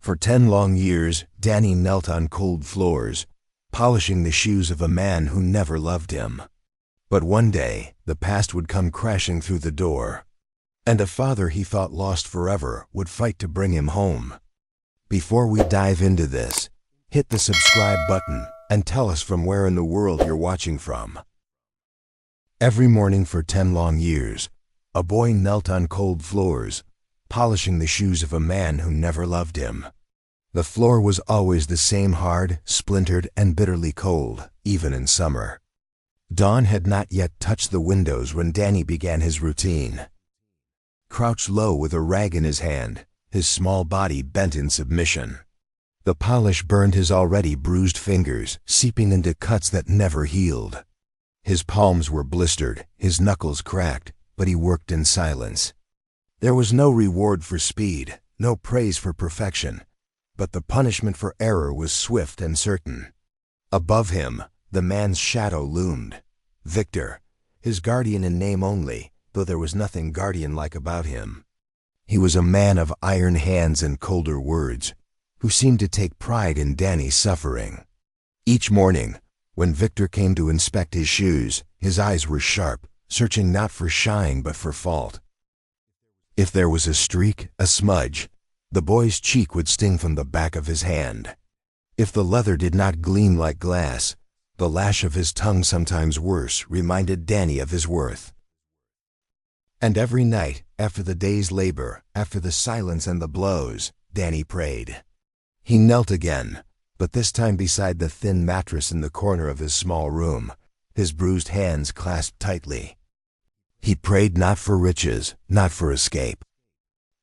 For 10 long years, Danny knelt on cold floors, polishing the shoes of a man who never loved him. But one day, the past would come crashing through the door, and a father he thought lost forever would fight to bring him home. Before we dive into this, hit the subscribe button and tell us from where in the world you're watching from. Every morning for 10 long years, a boy knelt on cold floors, polishing the shoes of a man who never loved him. The floor was always the same, hard, splintered, and bitterly cold, even in summer. Dawn had not yet touched the windows when Danny began his routine. Crouched low with a rag in his hand, his small body bent in submission. The polish burned his already bruised fingers, seeping into cuts that never healed. His palms were blistered, his knuckles cracked, but he worked in silence. There was no reward for speed, no praise for perfection, but the punishment for error was swift and certain. Above him, the man's shadow loomed. Victor, his guardian in name only, though there was nothing guardian-like about him. He was a man of iron hands and colder words, who seemed to take pride in Danny's suffering. Each morning, when Victor came to inspect his shoes, his eyes were sharp, searching not for shine but for fault. If there was a streak, a smudge, the boy's cheek would sting from the back of his hand. If the leather did not gleam like glass, the lash of his tongue, sometimes worse, reminded Danny of his worth. And every night, after the day's labor, after the silence and the blows, Danny prayed. He knelt again, but this time beside the thin mattress in the corner of his small room, his bruised hands clasped tightly. He prayed not for riches, not for escape,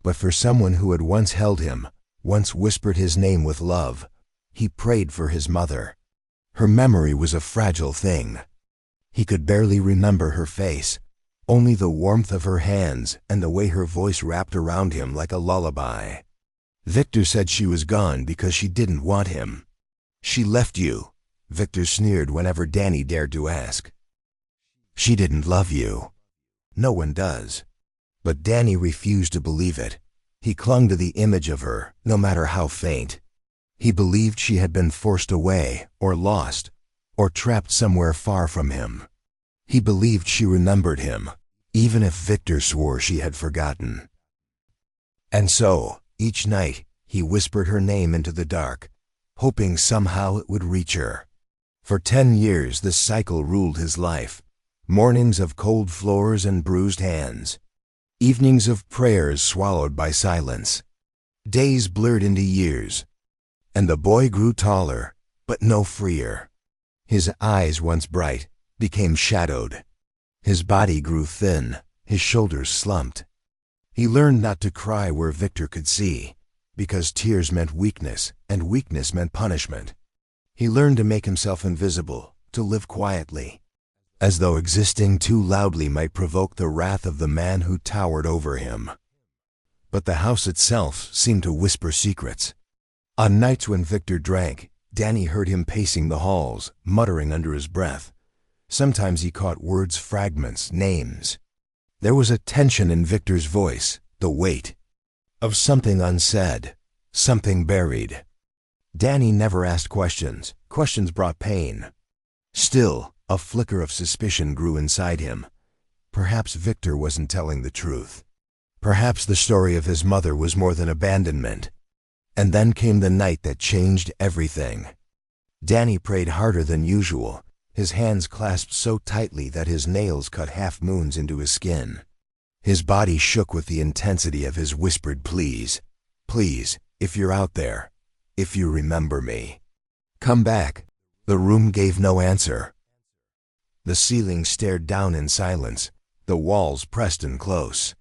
but for someone who had once held him, once whispered his name with love. He prayed for his mother. Her memory was a fragile thing. He could barely remember her face, only the warmth of her hands and the way her voice wrapped around him like a lullaby. Victor said she was gone because she didn't want him. She left you, Victor sneered whenever Danny dared to ask. She didn't love you. No one does. But Danny refused to believe it. He clung to the image of her, no matter how faint. He believed she had been forced away, or lost, or trapped somewhere far from him. He believed she remembered him, even if Victor swore she had forgotten. And so, each night, he whispered her name into the dark, hoping somehow it would reach her. For 10 years this cycle ruled his life. Mornings of cold floors and bruised hands. Evenings of prayers swallowed by silence. Days blurred into years. And the boy grew taller, but no freer. His eyes, once bright, became shadowed. His body grew thin, his shoulders slumped. He learned not to cry where Victor could see, because tears meant weakness, and weakness meant punishment. He learned to make himself invisible, to live quietly, as though existing too loudly might provoke the wrath of the man who towered over him. But the house itself seemed to whisper secrets. On nights when Victor drank, Danny heard him pacing the halls, muttering under his breath. Sometimes he caught words, fragments, names. There was a tension in Victor's voice, the weight of something unsaid, something buried. Danny never asked questions. Questions brought pain. Still, a flicker of suspicion grew inside him. Perhaps Victor wasn't telling the truth. Perhaps the story of his mother was more than abandonment. And then came the night that changed everything. Danny prayed harder than usual, his hands clasped so tightly that his nails cut half-moons into his skin. His body shook with the intensity of his whispered pleas. Please, if you're out there, if you remember me, come back. The room gave no answer. The ceiling stared down in silence, the walls pressed in close.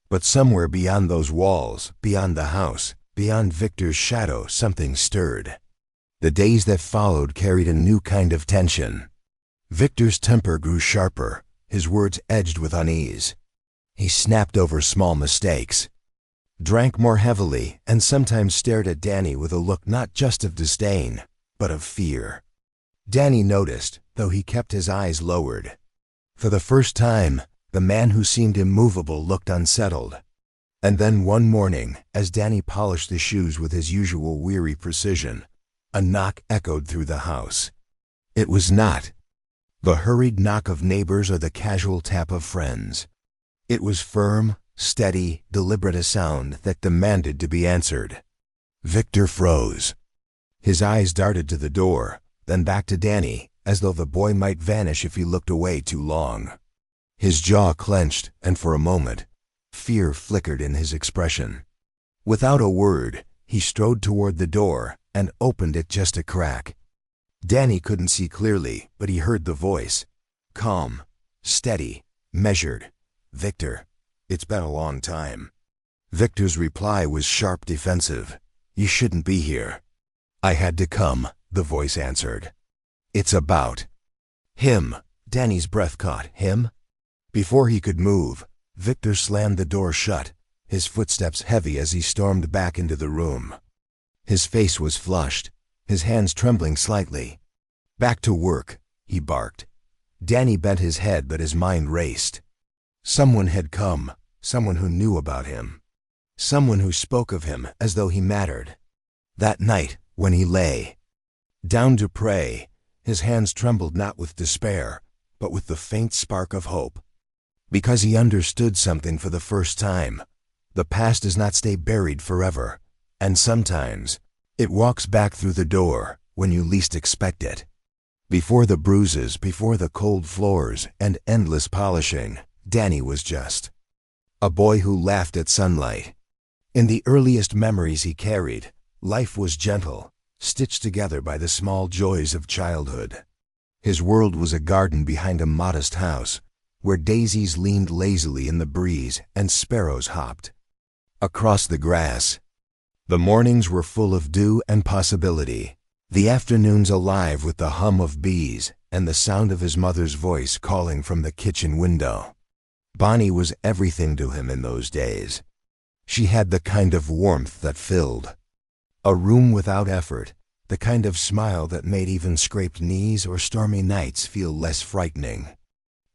But somewhere beyond those walls, beyond the house, beyond Victor's shadow, something stirred. The days that followed carried a new kind of tension. Victor's temper grew sharper, his words edged with unease. He snapped over small mistakes, drank more heavily, and sometimes stared at Danny with a look not just of disdain, but of fear. Danny noticed, though he kept his eyes lowered. For the first time, the man who seemed immovable looked unsettled. And then one morning, as Danny polished the shoes with his usual weary precision, a knock echoed through the house. It was not the hurried knock of neighbors or the casual tap of friends. It was firm, steady, deliberate, a sound that demanded to be answered. Victor froze. His eyes darted to the door, then back to Danny, as though the boy might vanish if he looked away too long. His jaw clenched, and for a moment, fear flickered in his expression. Without a word, he strode toward the door and opened it just a crack. Danny couldn't see clearly, but he heard the voice. Calm, steady, measured. "Victor, it's been a long time." Victor's reply was sharp, defensive. "You shouldn't be here." "I had to come," the voice answered. "It's about him." Danny's breath caught. Him? Before he could move, Victor slammed the door shut, his footsteps heavy as he stormed back into the room. His face was flushed, his hands trembling slightly. "Back to work," he barked. Danny bent his head, but his mind raced. Someone had come, someone who knew about him. Someone who spoke of him as though he mattered. That night, when he lay down to pray, his hands trembled not with despair, but with the faint spark of hope. Because he understood something for the first time. The past does not stay buried forever, and sometimes it walks back through the door when you least expect it. Before the bruises, before the cold floors and endless polishing, Danny was just a boy who laughed at sunlight. In the earliest memories he carried, life was gentle, stitched together by the small joys of childhood. His world was a garden behind a modest house, where daisies leaned lazily in the breeze and sparrows hopped across the grass. The mornings were full of dew and possibility, the afternoons alive with the hum of bees and the sound of his mother's voice calling from the kitchen window. Bonnie was everything to him in those days. She had the kind of warmth that filled a room without effort, the kind of smile that made even scraped knees or stormy nights feel less frightening.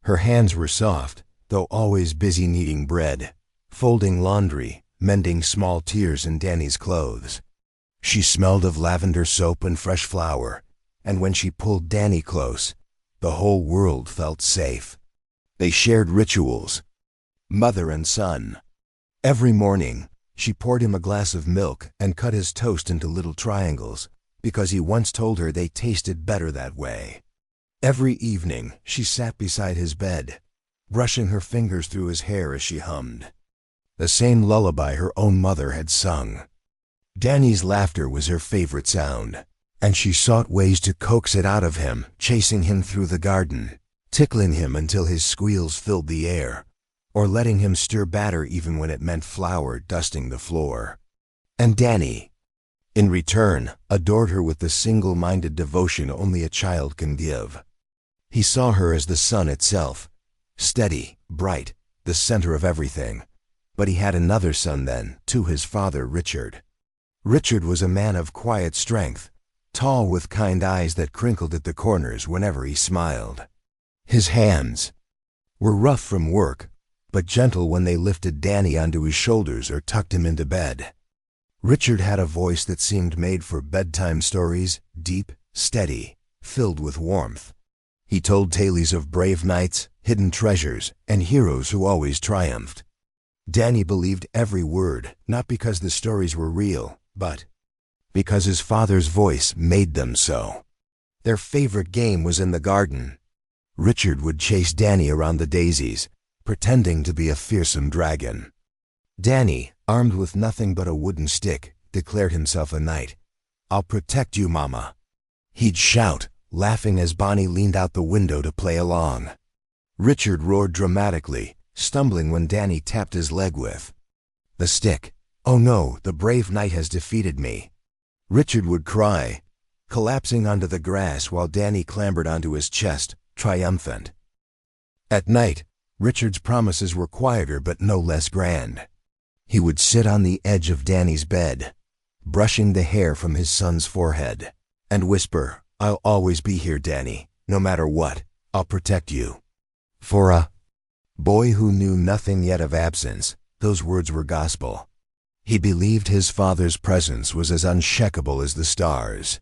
Her hands were soft, though always busy kneading bread, folding laundry, mending small tears in Danny's clothes. She smelled of lavender soap and fresh flour, and when she pulled Danny close, the whole world felt safe. They shared rituals, mother and son. Every morning, she poured him a glass of milk and cut his toast into little triangles, because he once told her they tasted better that way. Every evening, she sat beside his bed, brushing her fingers through his hair as she hummed the same lullaby her own mother had sung. Danny's laughter was her favorite sound, and she sought ways to coax it out of him, chasing him through the garden, tickling him until his squeals filled the air, or letting him stir batter even when it meant flour dusting the floor. And Danny, in return, adored her with the single-minded devotion only a child can give. He saw her as the sun itself, steady, bright, the center of everything. But he had another son then, too, his father, Richard. Richard was a man of quiet strength, tall with kind eyes that crinkled at the corners whenever he smiled. His hands were rough from work, but gentle when they lifted Danny onto his shoulders or tucked him into bed. Richard had a voice that seemed made for bedtime stories, deep, steady, filled with warmth. He told tales of brave knights, hidden treasures, and heroes who always triumphed. Danny believed every word, not because the stories were real, but because his father's voice made them so. Their favorite game was in the garden. Richard would chase Danny around the daisies, pretending to be a fearsome dragon. Danny, armed with nothing but a wooden stick, declared himself a knight. "I'll protect you, Mama," he'd shout, laughing as Bonnie leaned out the window to play along. Richard roared dramatically, stumbling when Danny tapped his leg with the stick. "Oh no, the brave knight has defeated me," Richard would cry, collapsing onto the grass while Danny clambered onto his chest, triumphant. At night, Richard's promises were quieter but no less grand. He would sit on the edge of Danny's bed, brushing the hair from his son's forehead, and whisper, "I'll always be here, Danny. No matter what, I'll protect you." For a boy who knew nothing yet of absence, those words were gospel. He believed his father's presence was as unshakable as the stars.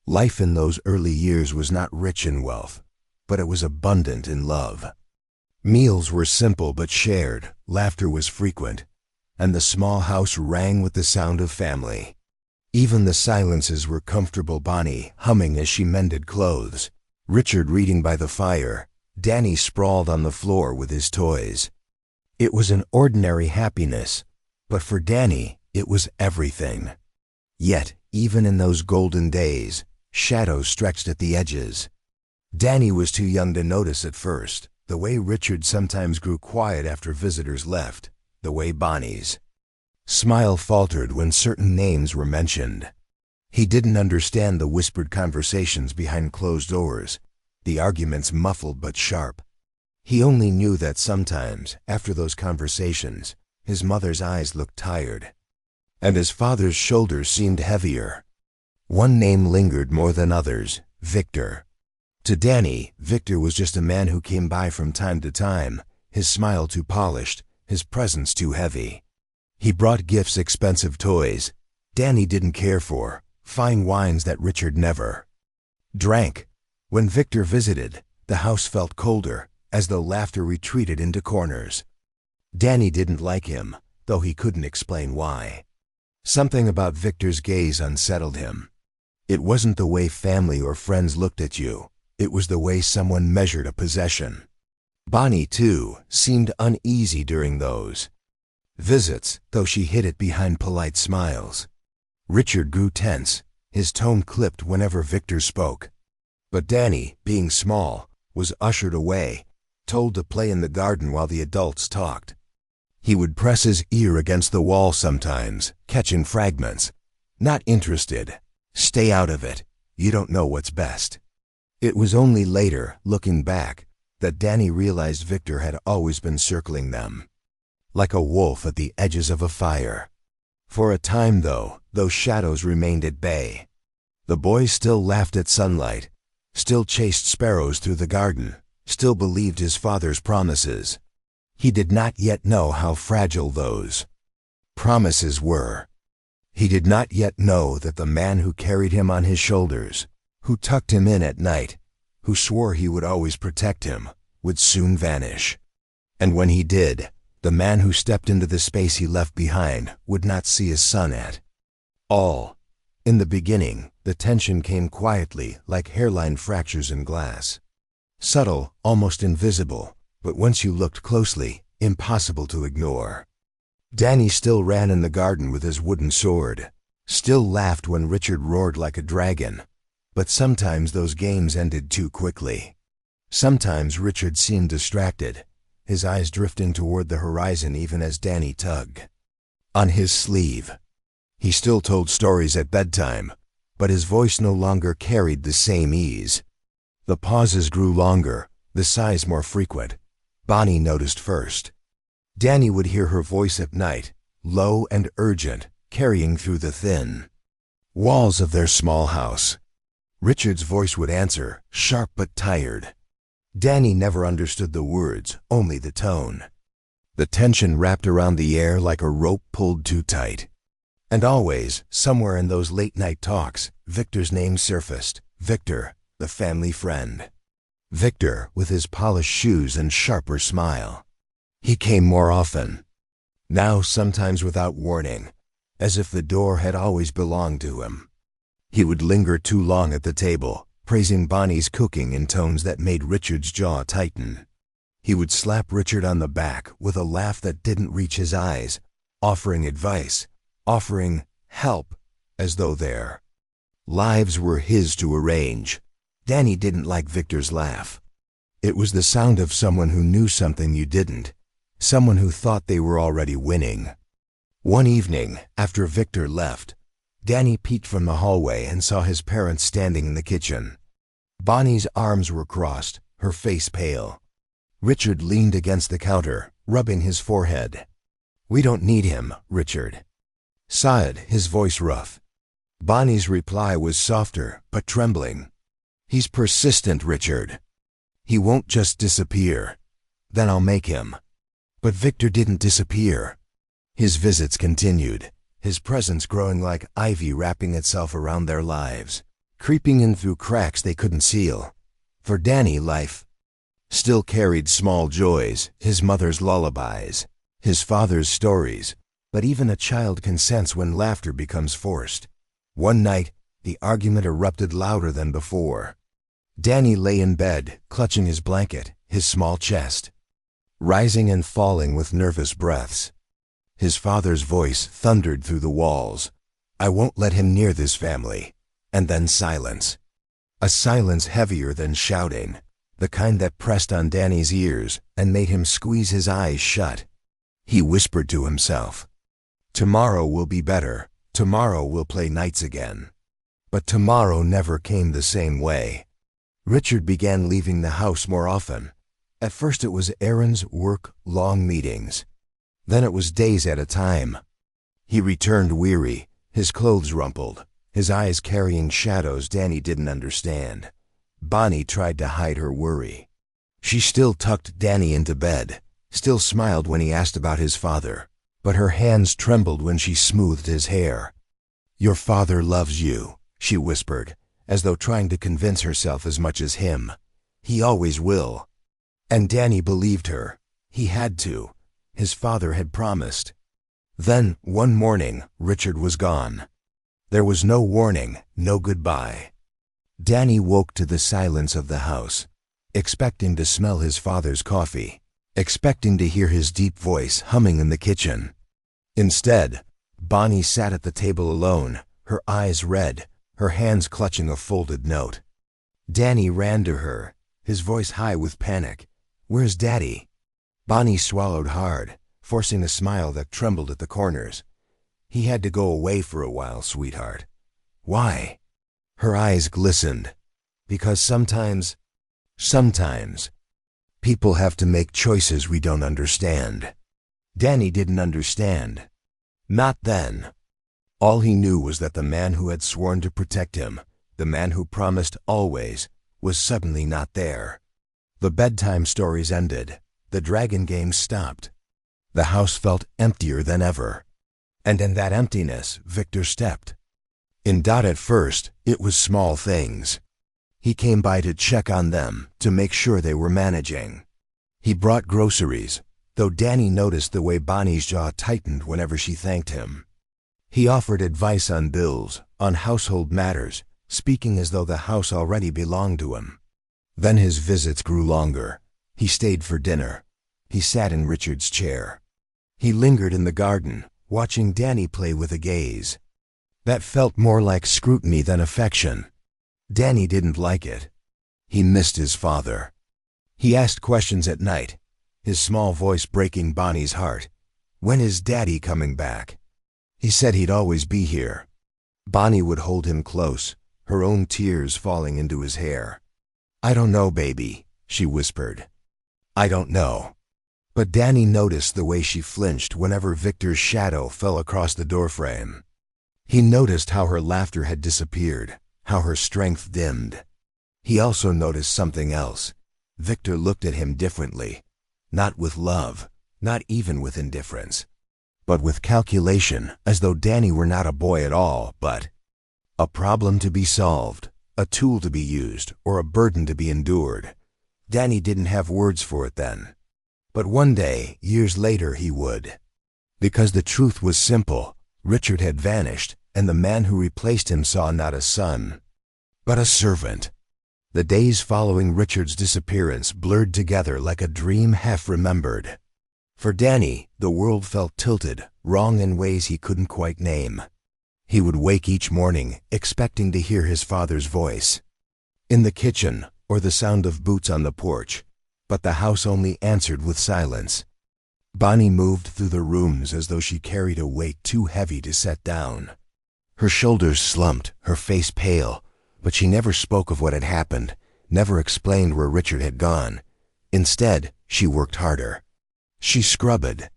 Life in those early years was not rich in wealth, but it was abundant in love. Meals were simple but shared, laughter was frequent, and the small house rang with the sound of family. Even the silences were comfortable. Bonnie humming as she mended clothes, Richard reading by the fire, Danny sprawled on the floor with his toys. It was an ordinary happiness, but for Danny, it was everything. Yet, even in those golden days, shadows stretched at the edges. Danny was too young to notice at first, the way Richard sometimes grew quiet after visitors left, the way Bonnie's smile faltered when certain names were mentioned. He didn't understand the whispered conversations behind closed doors, the arguments muffled but sharp. He only knew that sometimes, after those conversations, his mother's eyes looked tired, and his father's shoulders seemed heavier. One name lingered more than others: Victor. To Danny, Victor was just a man who came by from time to time, his smile too polished, his presence too heavy. He brought gifts, expensive toys Danny didn't care for, fine wines that Richard never drank. When Victor visited, the house felt colder, as though laughter retreated into corners. Danny didn't like him, though he couldn't explain why. Something about Victor's gaze unsettled him. It wasn't the way family or friends looked at you, it was the way someone measured a possession. Bonnie, too, seemed uneasy during those visits, though she hid it behind polite smiles. Richard grew tense, his tone clipped whenever Victor spoke. But Danny, being small, was ushered away, told to play in the garden while the adults talked. He would press his ear against the wall sometimes, catching fragments. Not interested. Stay out of it. You don't know what's best. It was only later, looking back, that Danny realized Victor had always been circling them, like a wolf at the edges of a fire. For a time, though, those shadows remained at bay. The boys still laughed at sunlight, still chased sparrows through the garden, still believed his father's promises. He did not yet know how fragile those promises were. He did not yet know that the man who carried him on his shoulders, who tucked him in at night, who swore he would always protect him, would soon vanish. And when he did, the man who stepped into the space he left behind would not see his son at all. In the beginning, the tension came quietly, like hairline fractures in glass. Subtle, almost invisible, but once you looked closely, impossible to ignore. Danny still ran in the garden with his wooden sword, still laughed when Richard roared like a dragon, but sometimes those games ended too quickly. Sometimes Richard seemed distracted, his eyes drifting toward the horizon even as Danny tugged on his sleeve. He still told stories at bedtime, but his voice no longer carried the same ease. The pauses grew longer, the sighs more frequent. Bonnie noticed first. Danny would hear her voice at night, low and urgent, carrying through the thin walls of their small house. Richard's voice would answer, sharp but tired. Danny never understood the words, only the tone. The tension wrapped around the air like a rope pulled too tight. And always, somewhere in those late-night talks, Victor's name surfaced. Victor, the family friend. Victor, with his polished shoes and sharper smile. He came more often. Now, sometimes without warning, as if the door had always belonged to him. He would linger too long at the table, praising Bonnie's cooking in tones that made Richard's jaw tighten. He would slap Richard on the back with a laugh that didn't reach his eyes, offering advice, offering help, as though their lives were his to arrange. Danny didn't like Victor's laugh. It was the sound of someone who knew something you didn't, someone who thought they were already winning. One evening, after Victor left, Danny peeked from the hallway and saw his parents standing in the kitchen. Bonnie's arms were crossed, her face pale. Richard leaned against the counter, rubbing his forehead. "We don't need him, Richard," sighed, his voice rough. Bonnie's reply was softer, but trembling. "He's persistent, Richard. He won't just disappear. Then I'll make him." But Victor didn't disappear. His visits continued, his presence growing like ivy wrapping itself around their lives, creeping in through cracks they couldn't seal. For Danny, life still carried small joys, his mother's lullabies, his father's stories, but even a child can sense when laughter becomes forced. One night, the argument erupted louder than before. Danny lay in bed, clutching his blanket, his small chest rising and falling with nervous breaths. His father's voice thundered through the walls. "I won't let him near this family." And then silence. A silence heavier than shouting, the kind that pressed on Danny's ears and made him squeeze his eyes shut. He whispered to himself, "Tomorrow will be better. Tomorrow we'll play nights again." But tomorrow never came the same way. Richard began leaving the house more often. At first it was errands, work, long meetings. Then it was days at a time. He returned weary, his clothes rumpled, his eyes carrying shadows Danny didn't understand. Bonnie tried to hide her worry. She still tucked Danny into bed, still smiled when he asked about his father, but her hands trembled when she smoothed his hair. "Your father loves you," she whispered, as though trying to convince herself as much as him. "He always will." And Danny believed her. He had to. His father had promised. Then, one morning, Richard was gone. There was no warning, no goodbye. Danny woke to the silence of the house, expecting to smell his father's coffee, expecting to hear his deep voice humming in the kitchen. Instead, Bonnie sat at the table alone, her eyes red, her hands clutching a folded note. Danny ran to her, his voice high with panic. "Where's Daddy?" Bonnie swallowed hard, forcing a smile that trembled at the corners. "He had to go away for a while, sweetheart." "Why?" Her eyes glistened. "Because sometimes, people have to make choices we don't understand." Danny didn't understand. Not then. All he knew was that the man who had sworn to protect him, the man who promised always, was suddenly not there. The bedtime stories ended. The dragon game stopped. The house felt emptier than ever. And in that emptiness, Victor stepped. In doubt at first, it was small things. He came by to check on them, to make sure they were managing. He brought groceries, though Danny noticed the way Bonnie's jaw tightened whenever she thanked him. He offered advice on bills, on household matters, speaking as though the house already belonged to him. Then his visits grew longer. He stayed for dinner. He sat in Richard's chair. He lingered in the garden, watching Danny play with a gaze that felt more like scrutiny than affection. Danny didn't like it. He missed his father. He asked questions at night, his small voice breaking Bonnie's heart. "When is Daddy coming back?" He said he'd always be here. Bonnie would hold him close, her own tears falling into his hair. "I don't know, baby," she whispered. "I don't know." But Danny noticed the way she flinched whenever Victor's shadow fell across the doorframe. He noticed how her laughter had disappeared, how her strength dimmed. He also noticed something else. Victor looked at him differently, not with love, not even with indifference, but with calculation, as though Danny were not a boy at all, but a problem to be solved, a tool to be used, or a burden to be endured. Danny didn't have words for it then. But one day, years later, he would. Because the truth was simple. Richard had vanished, and the man who replaced him saw not a son, but a servant. The days following Richard's disappearance blurred together like a dream half remembered. For Danny, the world felt tilted, wrong in ways he couldn't quite name. He would wake each morning, expecting to hear his father's voice in the kitchen, or the sound of boots on the porch, but the house only answered with silence. Bonnie moved through the rooms as though she carried a weight too heavy to set down. Her shoulders slumped, her face pale, but she never spoke of what had happened, never explained where Richard had gone. Instead, she worked harder. She scrubbed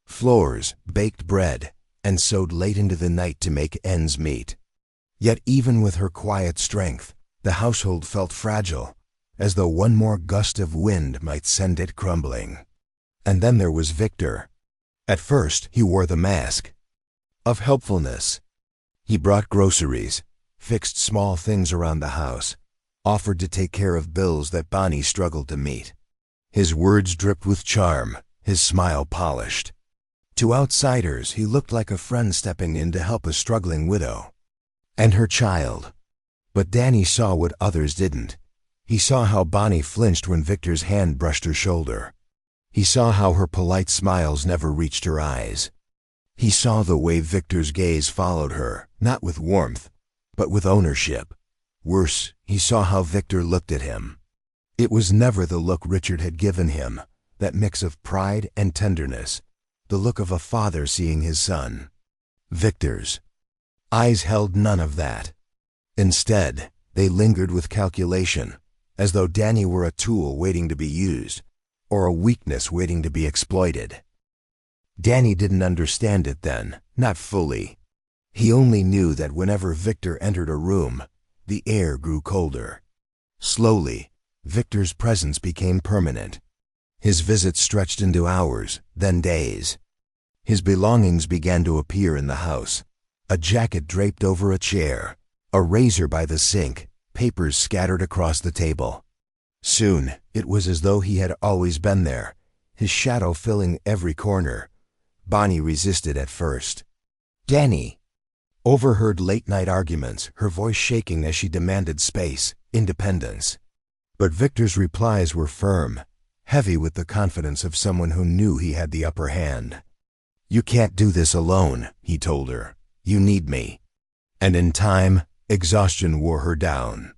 floors, baked bread, and sewed late into the night to make ends meet. Yet even with her quiet strength, the household felt fragile, as though one more gust of wind might send it crumbling. And then there was Victor. At first, he wore the mask of helpfulness. He brought groceries, fixed small things around the house, offered to take care of bills that Bonnie struggled to meet. His words dripped with charm, his smile polished. To outsiders, he looked like a friend stepping in to help a struggling widow and her child. But Danny saw what others didn't. He saw how Bonnie flinched when Victor's hand brushed her shoulder. He saw how her polite smiles never reached her eyes. He saw the way Victor's gaze followed her, not with warmth, but with ownership. Worse, he saw how Victor looked at him. It was never the look Richard had given him, that mix of pride and tenderness, the look of a father seeing his son. Victor's eyes held none of that. Instead, they lingered with calculation, as though Danny were a tool waiting to be used, or a weakness waiting to be exploited. Danny didn't understand it then, not fully. He only knew that whenever Victor entered a room, the air grew colder. Slowly, Victor's presence became permanent. His visits stretched into hours, then days. His belongings began to appear in the house. A jacket draped over a chair, a razor by the sink, papers scattered across the table. Soon, it was as though he had always been there, his shadow filling every corner. Bonnie resisted at first. Danny overheard late-night arguments, her voice shaking as she demanded space, independence. But Victor's replies were firm, heavy with the confidence of someone who knew he had the upper hand. "You can't do this alone," he told her. "You need me." And in time, exhaustion wore her down.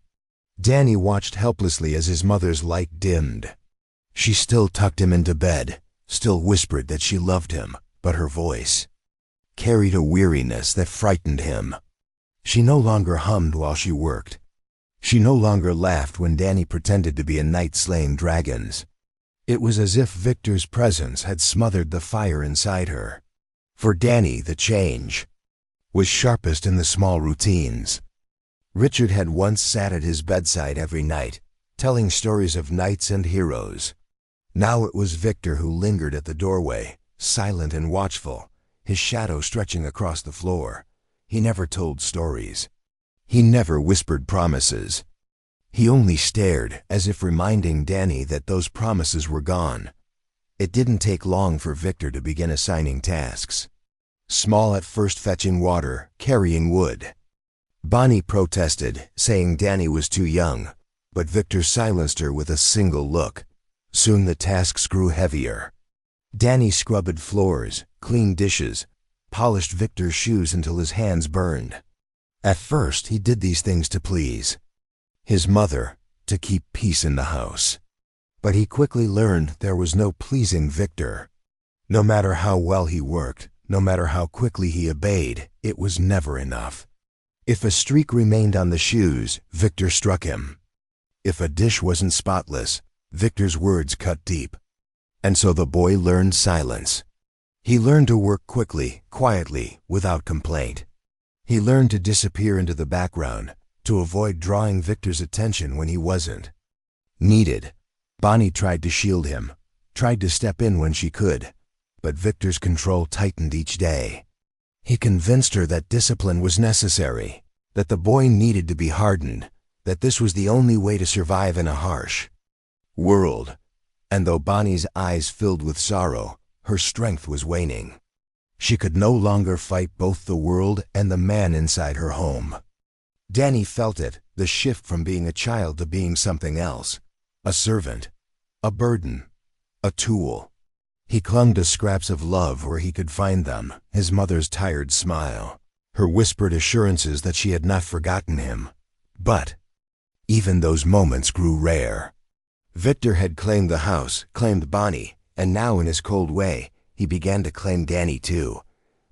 Danny watched helplessly as his mother's light dimmed. She still tucked him into bed, still whispered that she loved him, but her voice carried a weariness that frightened him. She no longer hummed while she worked. She no longer laughed when Danny pretended to be a knight slaying dragons. It was as if Victor's presence had smothered the fire inside her. For Danny, the change was sharpest in the small routines. Richard had once sat at his bedside every night, telling stories of knights and heroes. Now it was Victor who lingered at the doorway, silent and watchful, his shadow stretching across the floor. He never told stories. He never whispered promises. He only stared, as if reminding Danny that those promises were gone. It didn't take long for Victor to begin assigning tasks. Small at first, fetching water, carrying wood. Bonnie protested, saying Danny was too young, but Victor silenced her with a single look. Soon the tasks grew heavier. Danny scrubbed floors, cleaned dishes, polished Victor's shoes until his hands burned. At first, he did these things to please his mother, to keep peace in the house. But he quickly learned there was no pleasing Victor. No matter how well he worked, no matter how quickly he obeyed, it was never enough. If a streak remained on the shoes, Victor struck him. If a dish wasn't spotless, Victor's words cut deep. And so the boy learned silence. He learned to work quickly, quietly, without complaint. He learned to disappear into the background, to avoid drawing Victor's attention when he wasn't needed. Bonnie tried to shield him, tried to step in when she could, but Victor's control tightened each day. He convinced her that discipline was necessary, that the boy needed to be hardened, that this was the only way to survive in a harsh world. And though Bonnie's eyes filled with sorrow, her strength was waning. She could no longer fight both the world and the man inside her home. Danny felt it, the shift from being a child to being something else. A servant, a burden, a tool. He clung to scraps of love where he could find them, his mother's tired smile, her whispered assurances that she had not forgotten him. But even those moments grew rare. Victor had claimed the house, claimed Bonnie, and now in his cold way, he began to claim Danny too.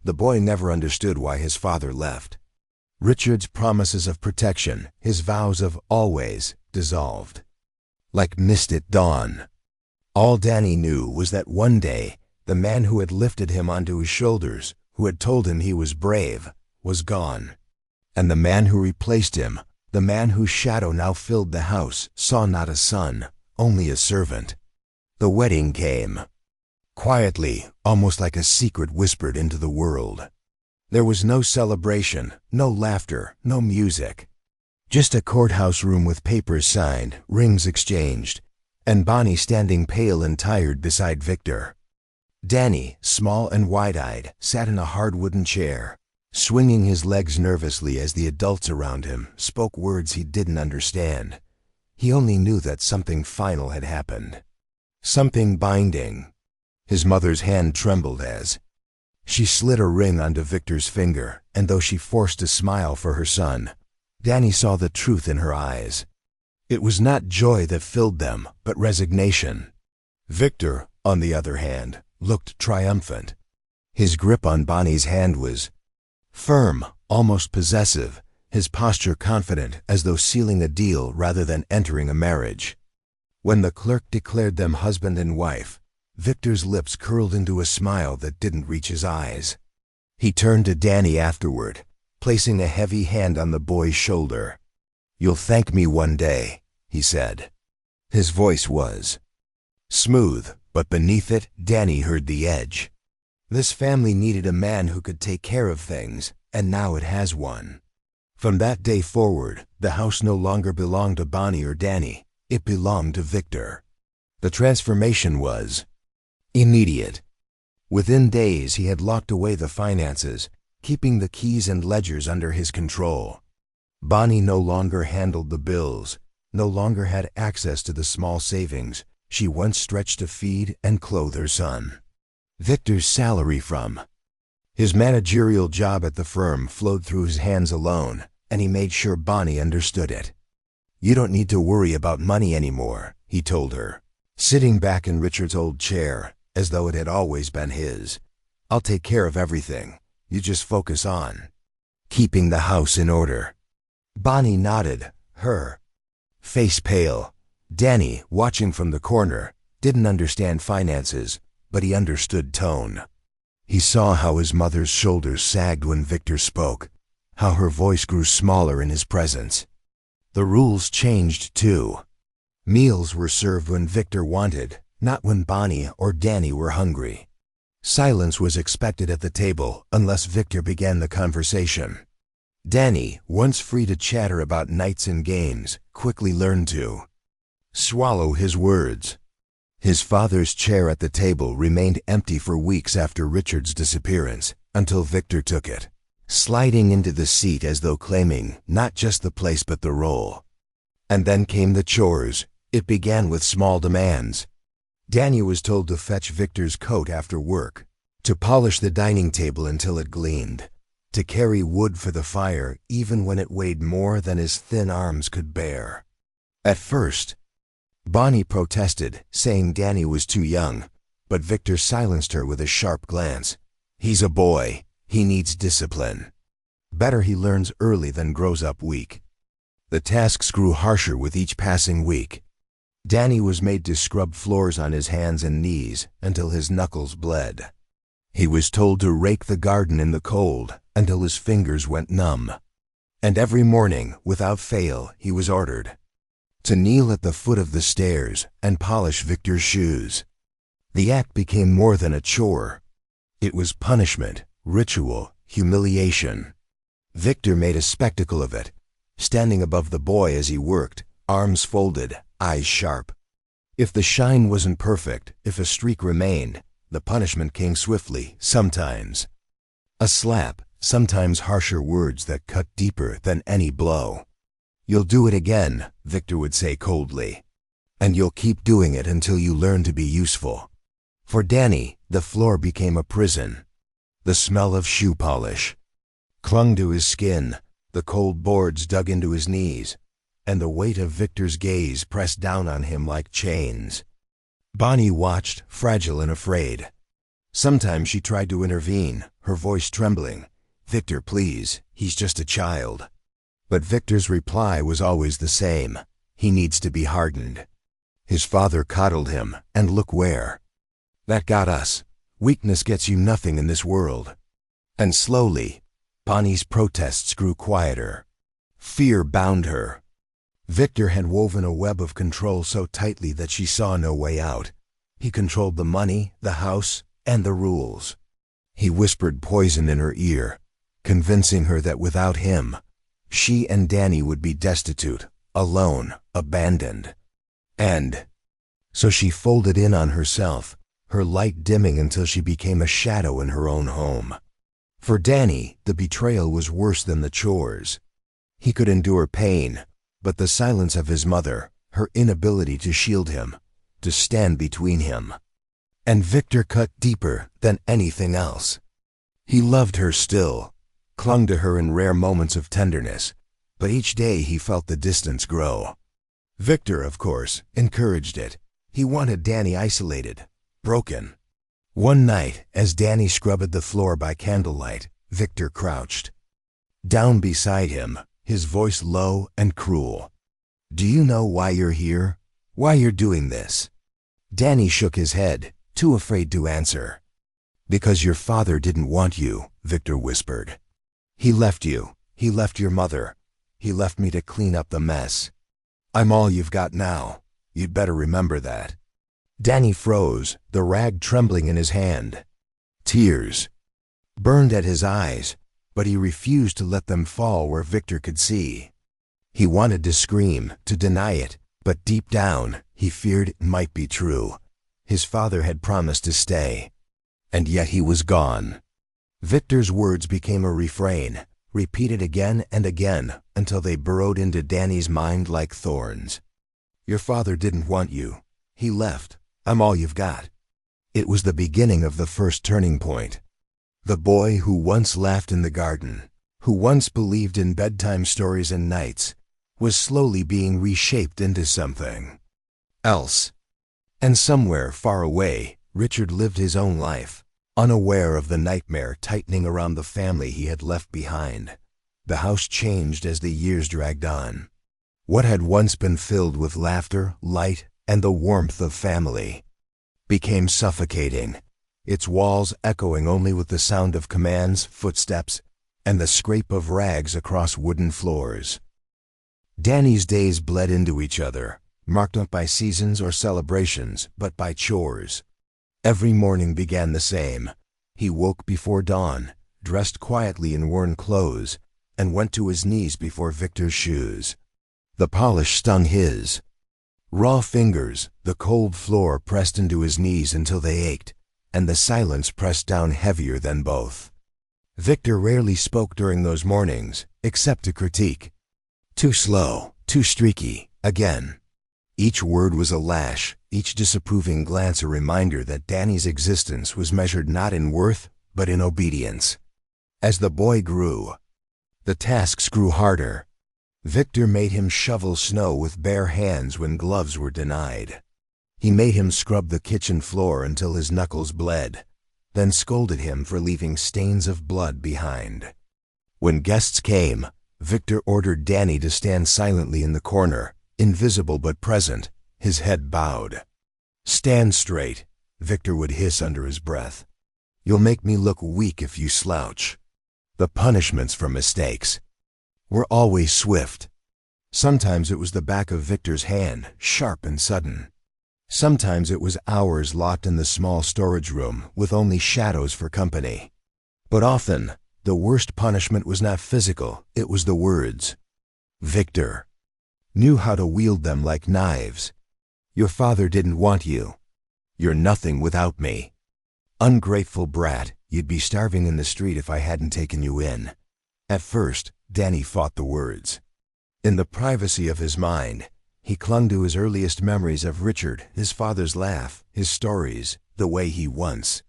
The boy never understood why his father left. Richard's promises of protection, his vows of always, dissolved like mist at dawn. All Danny knew was that one day, the man who had lifted him onto his shoulders, who had told him he was brave, was gone. And the man who replaced him, the man whose shadow now filled the house, saw not a son, only a servant. The wedding came. quietly, almost like a secret whispered into the world. There was no celebration, no laughter, no music. Just a courthouse room with papers signed, rings exchanged, and Bonnie standing pale and tired beside Victor. Danny, small and wide-eyed, sat in a hard wooden chair, swinging his legs nervously as the adults around him spoke words he didn't understand. He only knew that something final had happened. Something binding. His mother's hand trembled as she slid a ring onto Victor's finger, and though she forced a smile for her son, Danny saw the truth in her eyes. It was not joy that filled them, but resignation. Victor, on the other hand, looked triumphant. His grip on Bonnie's hand was firm, almost possessive, his posture confident as though sealing a deal rather than entering a marriage. When the clerk declared them husband and wife, Victor's lips curled into a smile that didn't reach his eyes. He turned to Danny afterward, placing a heavy hand on the boy's shoulder. "You'll thank me one day," he said. His voice was smooth, but beneath it, Danny heard the edge. This family needed a man who could take care of things, and now it has one. From that day forward, the house no longer belonged to Bonnie or Danny. It belonged to Victor. The transformation was immediate. Within days, he had locked away the finances, keeping the keys and ledgers under his control. Bonnie no longer handled the bills, no longer had access to the small savings she once stretched to feed and clothe her son. Victor's salary from his managerial job at the firm flowed through his hands alone, and he made sure Bonnie understood it. "You don't need to worry about money anymore," he told her, sitting back in Richard's old chair, as though it had always been his. "I'll take care of everything. You just focus on keeping the house in order." Bonnie nodded, her face pale. Danny, watching from the corner, didn't understand finances, but he understood tone. He saw how his mother's shoulders sagged when Victor spoke, how her voice grew smaller in his presence. The rules changed too. Meals were served when Victor wanted, not when Bonnie or Danny were hungry. Silence was expected at the table unless Victor began the conversation. Danny, once free to chatter about nights and games, quickly learned to swallow his words. His father's chair at the table remained empty for weeks after Richard's disappearance, until Victor took it, sliding into the seat as though claiming not just the place but the role. And then came the chores. It began with small demands. Danny was told to fetch Victor's coat after work, to polish the dining table until it gleamed, to carry wood for the fire even when it weighed more than his thin arms could bear. At first, Bonnie protested, saying Danny was too young, but Victor silenced her with a sharp glance. "He's a boy. He needs discipline. Better he learns early than grows up weak." The tasks grew harsher with each passing week. Danny was made to scrub floors on his hands and knees until his knuckles bled. He was told to rake the garden in the cold until his fingers went numb. And every morning, without fail, he was ordered to kneel at the foot of the stairs and polish Victor's shoes. The act became more than a chore. It was punishment, ritual, humiliation. Victor made a spectacle of it, standing above the boy as he worked, arms folded, eyes sharp. If the shine wasn't perfect, if a streak remained, the punishment came swiftly, sometimes a slap, sometimes harsher words that cut deeper than any blow. "You'll do it again," Victor would say coldly, "and you'll keep doing it until you learn to be useful." For Danny, the floor became a prison. The smell of shoe polish clung to his skin, the cold boards dug into his knees, and the weight of Victor's gaze pressed down on him like chains. Bonnie watched, fragile and afraid. Sometimes she tried to intervene, her voice trembling. "Victor, please, he's just a child." But Victor's reply was always the same. "He needs to be hardened." His father coddled him, and look where that got us. Weakness gets you nothing in this world. And slowly, Bonnie's protests grew quieter. Fear bound her. Victor had woven a web of control so tightly that she saw no way out. He controlled the money, the house, and the rules. He whispered poison in her ear, convincing her that without him, she and Danny would be destitute, alone, abandoned. And so she folded in on herself, her light dimming until she became a shadow in her own home. For Danny, the betrayal was worse than the chores. He could endure pain, but the silence of his mother, her inability to shield him, to stand between him. And Victor cut deeper than anything else. He loved her still, clung to her in rare moments of tenderness, but each day he felt the distance grow. Victor, of course, encouraged it. He wanted Danny isolated, broken. One night, as Danny scrubbed the floor by candlelight, Victor crouched. Down beside him, his voice low and cruel. "Do you know why you're here? Why you're doing this?" Danny shook his head, too afraid to answer. "Because your father didn't want you," Victor whispered. "He left you. He left your mother. He left me to clean up the mess. I'm all you've got now. You'd better remember that." Danny froze, the rag trembling in his hand. Tears burned at his eyes, but he refused to let them fall where Victor could see. He wanted to scream, to deny it, but deep down, he feared it might be true. His father had promised to stay, and yet he was gone. Victor's words became a refrain, repeated again and again until they burrowed into Danny's mind like thorns. "Your father didn't want you. He left. I'm all you've got." It was the beginning of the first turning point. The boy who once laughed in the garden, who once believed in bedtime stories and nights, was slowly being reshaped into something else. And somewhere far away, Richard lived his own life, unaware of the nightmare tightening around the family he had left behind. The house changed as the years dragged on. What had once been filled with laughter, light, and the warmth of family became suffocating, its walls echoing only with the sound of commands, footsteps, and the scrape of rags across wooden floors. Danny's days bled into each other, marked not by seasons or celebrations, but by chores. Every morning began the same. He woke before dawn, dressed quietly in worn clothes, and went to his knees before Victor's shoes. The polish stung his raw fingers, the cold floor pressed into his knees until they ached, and the silence pressed down heavier than both. Victor rarely spoke during those mornings, except to critique. Too slow, too streaky, again. Each word was a lash, each disapproving glance a reminder that Danny's existence was measured not in worth, but in obedience. As the boy grew, the tasks grew harder. Victor made him shovel snow with bare hands when gloves were denied. He made him scrub the kitchen floor until his knuckles bled, then scolded him for leaving stains of blood behind. When guests came, Victor ordered Danny to stand silently in the corner, invisible but present, his head bowed. "Stand straight," Victor would hiss under his breath. "You'll make me look weak if you slouch." The punishments for mistakes were always swift. Sometimes it was the back of Victor's hand, sharp and sudden. Sometimes it was hours locked in the small storage room with only shadows for company. But often, the worst punishment was not physical, it was the words. Victor knew how to wield them like knives. "Your father didn't want you. You're nothing without me. Ungrateful brat, you'd be starving in the street if I hadn't taken you in." At first, Danny fought the words. In the privacy of his mind, he clung to his earliest memories of Richard, his father's laugh, his stories, the way he once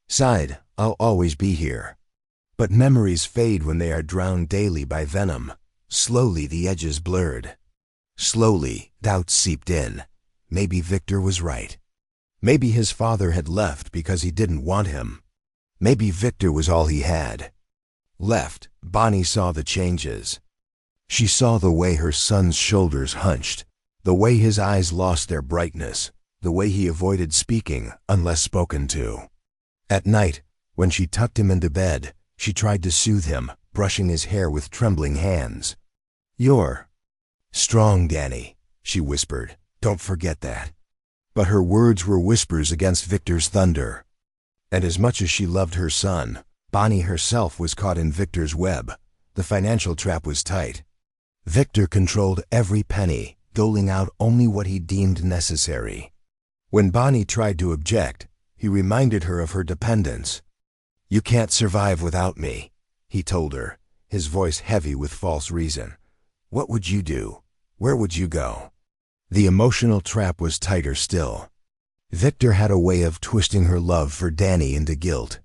sighed, "I'll always be here." But memories fade when they are drowned daily by venom. Slowly the edges blurred. Slowly, doubt seeped in. Maybe Victor was right. Maybe his father had left because he didn't want him. Maybe Victor was all he had left. Bonnie saw the changes. She saw the way her son's shoulders hunched, the way his eyes lost their brightness, the way he avoided speaking unless spoken to. At night, when she tucked him into bed, she tried to soothe him, brushing his hair with trembling hands. "You're strong, Danny," she whispered. "Don't forget that." But her words were whispers against Victor's thunder. And as much as she loved her son, Bonnie herself was caught in Victor's web. The financial trap was tight. Victor controlled every penny, doling out only what he deemed necessary. When Bonnie tried to object, he reminded her of her dependence. "You can't survive without me," he told her, his voice heavy with false reason. "What would you do? Where would you go?" The emotional trap was tighter still. Victor had a way of twisting her love for Danny into guilt.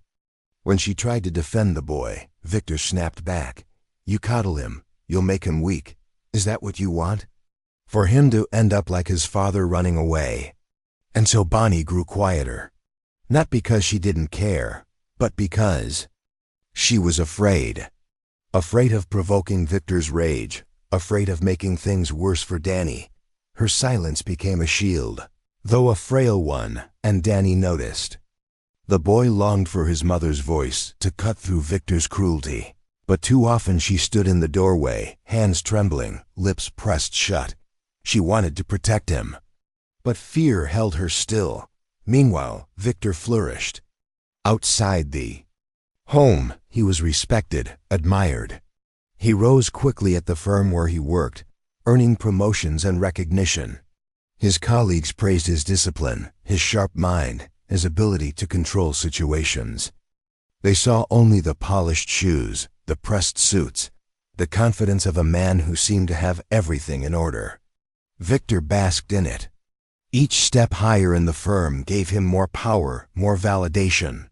When she tried to defend the boy, Victor snapped back. "You coddle him, you'll make him weak. Is that what you want? For him to end up like his father running away?" And so Bonnie grew quieter. Not because she didn't care, but because she was afraid. Afraid of provoking Victor's rage, afraid of making things worse for Danny. Her silence became a shield, though a frail one, and Danny noticed. The boy longed for his mother's voice to cut through Victor's cruelty, but too often she stood in the doorway, hands trembling, lips pressed shut. She wanted to protect him, but fear held her still. Meanwhile, Victor flourished. Outside the home, he was respected, admired. He rose quickly at the firm where he worked, earning promotions and recognition. His colleagues praised his discipline, his sharp mind, his ability to control situations. They saw only the polished shoes, the pressed suits, the confidence of a man who seemed to have everything in order. Victor basked in it. Each step higher in the firm gave him more power, more validation,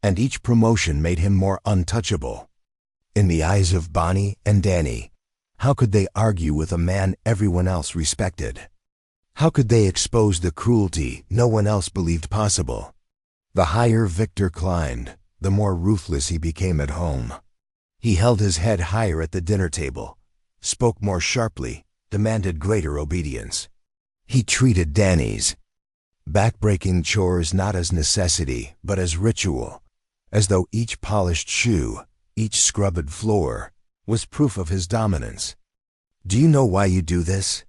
and each promotion made him more untouchable. In the eyes of Bonnie and Danny, how could they argue with a man everyone else respected? How could they expose the cruelty no one else believed possible? The higher Victor climbed, the more ruthless he became at home. He held his head higher at the dinner table, spoke more sharply, demanded greater obedience. He treated Danny's backbreaking chores not as necessity, but as ritual, as though each polished shoe, each scrubbed floor, was proof of his dominance. "Do you know why you do this?"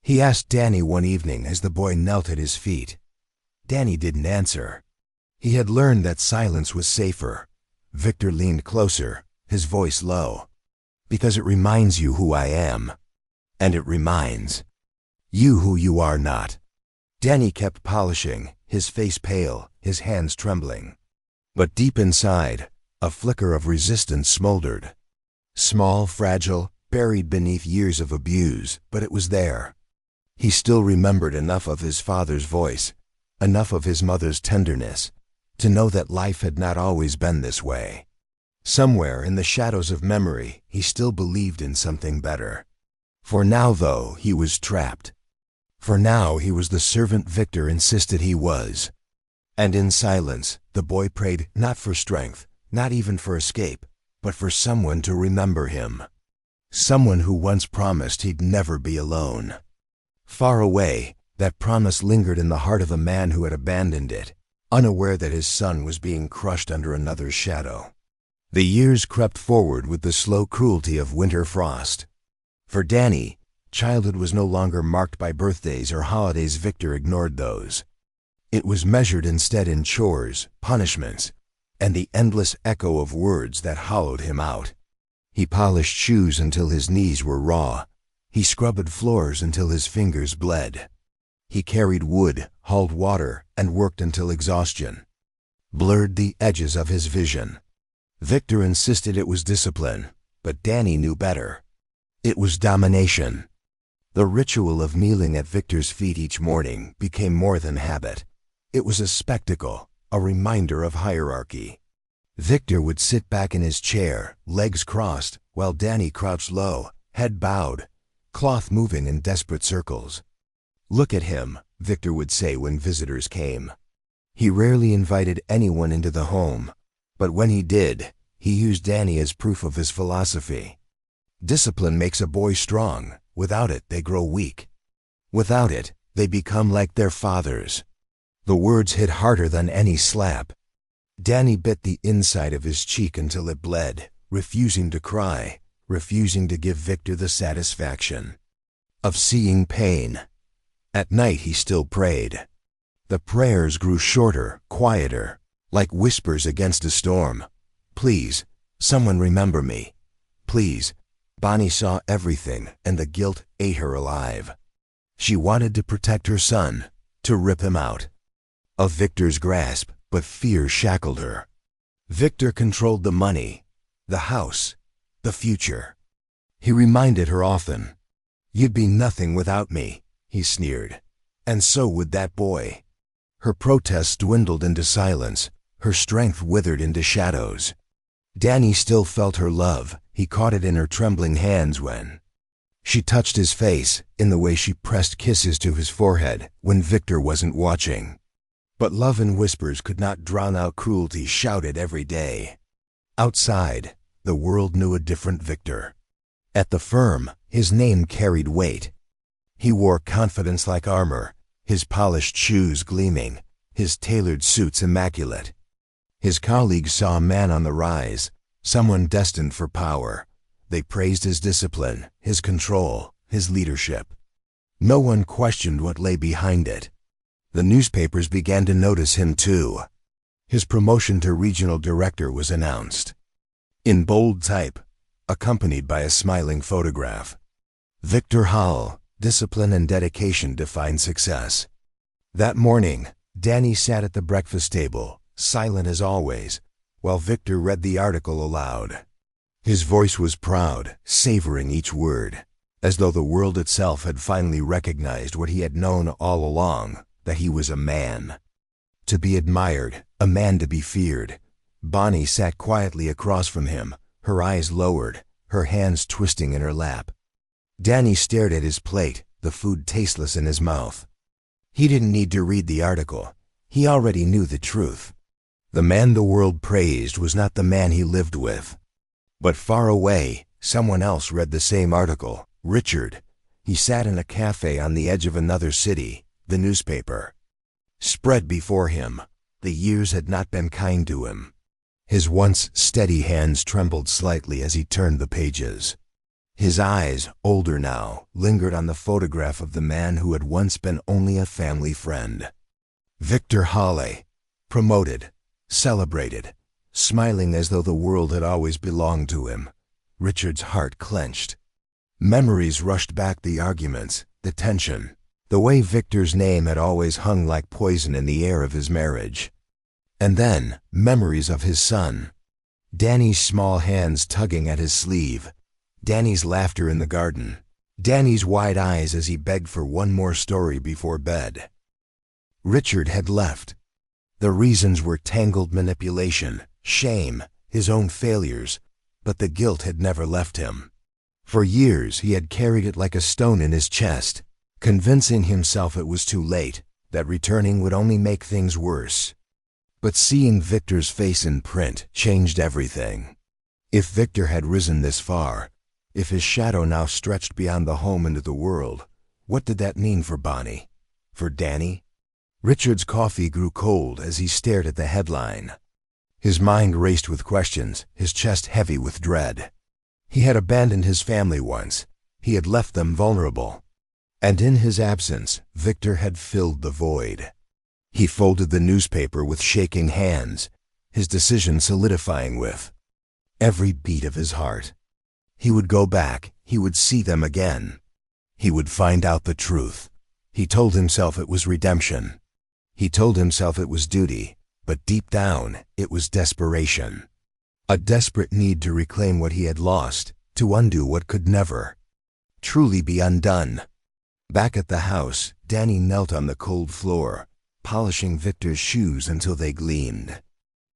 he asked Danny one evening as the boy knelt at his feet. Danny didn't answer. He had learned that silence was safer. Victor leaned closer, his voice low. "Because it reminds you who I am, and it reminds you who you are not." Danny kept polishing, his face pale, his hands trembling. But deep inside, a flicker of resistance smoldered. Small, fragile, buried beneath years of abuse, but it was there. He still remembered enough of his father's voice, enough of his mother's tenderness, to know that life had not always been this way. Somewhere in the shadows of memory, he still believed in something better. For now, though, he was trapped. For now, he was the servant Victor insisted he was. And in silence, the boy prayed not for strength, not even for escape, but for someone to remember him. Someone who once promised he'd never be alone. Far away, that promise lingered in the heart of a man who had abandoned it, unaware that his son was being crushed under another's shadow. The years crept forward with the slow cruelty of winter frost. For Danny, childhood was no longer marked by birthdays or holidays. Victor ignored those. It was measured instead in chores, punishments, and the endless echo of words that hollowed him out. He polished shoes until his knees were raw. He scrubbed floors until his fingers bled. He carried wood, hauled water, and worked until exhaustion blurred the edges of his vision. Victor insisted it was discipline, but Danny knew better. It was domination. The ritual of kneeling at Victor's feet each morning became more than habit. It was a spectacle, a reminder of hierarchy. Victor would sit back in his chair, legs crossed, while Danny crouched low, head bowed, cloth moving in desperate circles. "Look at him," Victor would say when visitors came. He rarely invited anyone into the home, but when he did, he used Danny as proof of his philosophy. Discipline makes a boy strong. Without it, they grow weak. Without it, they become like their fathers. The words hit harder than any slap. Danny bit the inside of his cheek until it bled, refusing to cry, refusing to give Victor the satisfaction of seeing pain. At night he still prayed. The prayers grew shorter, quieter, like whispers against a storm. "Please, someone remember me. Please." Bonnie saw everything, and the guilt ate her alive. She wanted to protect her son, to rip him out of Victor's grasp, but fear shackled her. Victor controlled the money, the house, the future. He reminded her often. "You'd be nothing without me," he sneered. "And so would that boy." Her protests dwindled into silence. Her strength withered into shadows. Danny still felt her love. He caught it in her trembling hands when she touched his face, in the way she pressed kisses to his forehead when Victor wasn't watching. But love in whispers could not drown out cruelty shouted every day. Outside, the world knew a different Victor. At the firm, his name carried weight. He wore confidence like armor, his polished shoes gleaming, his tailored suits immaculate. His colleagues saw a man on the rise, someone destined for power. They praised his discipline, his control, his leadership. No one questioned what lay behind it. The newspapers began to notice him too. His promotion to regional director was announced. In bold type, accompanied by a smiling photograph. Victor Hall, discipline and dedication defined success. That morning, Danny sat at the breakfast table, silent as always, while Victor read the article aloud. His voice was proud, savoring each word, as though the world itself had finally recognized what he had known all along, that he was a man. To be admired, a man to be feared. Bonnie sat quietly across from him, her eyes lowered, her hands twisting in her lap. Danny stared at his plate, the food tasteless in his mouth. He didn't need to read the article. He already knew the truth. The man the world praised was not the man he lived with. But far away, someone else read the same article, Richard. He sat in a cafe on the edge of another city, the newspaper spread before him. The years had not been kind to him. His once steady hands trembled slightly as he turned the pages. His eyes, older now, lingered on the photograph of the man who had once been only a family friend. Victor Hawley, promoted, celebrated, smiling as though the world had always belonged to him. Richard's heart clenched. Memories rushed back, the arguments, the tension, the way Victor's name had always hung like poison in the air of his marriage. And then, memories of his son. Danny's small hands tugging at his sleeve. Danny's laughter in the garden. Danny's wide eyes as he begged for one more story before bed. Richard had left. The reasons were tangled manipulation, shame, his own failures, but the guilt had never left him. For years he had carried it like a stone in his chest, convincing himself it was too late, that returning would only make things worse. But seeing Victor's face in print changed everything. If Victor had risen this far, if his shadow now stretched beyond the home into the world, what did that mean for Bonnie? For Danny? Richard's coffee grew cold as he stared at the headline. His mind raced with questions, his chest heavy with dread. He had abandoned his family once. He had left them vulnerable. And in his absence, Victor had filled the void. He folded the newspaper with shaking hands, his decision solidifying with every beat of his heart. He would go back, he would see them again. He would find out the truth. He told himself it was redemption. He told himself it was duty, but deep down, it was desperation. A desperate need to reclaim what he had lost, to undo what could never truly be undone. Back at the house, Danny knelt on the cold floor, polishing Victor's shoes until they gleamed.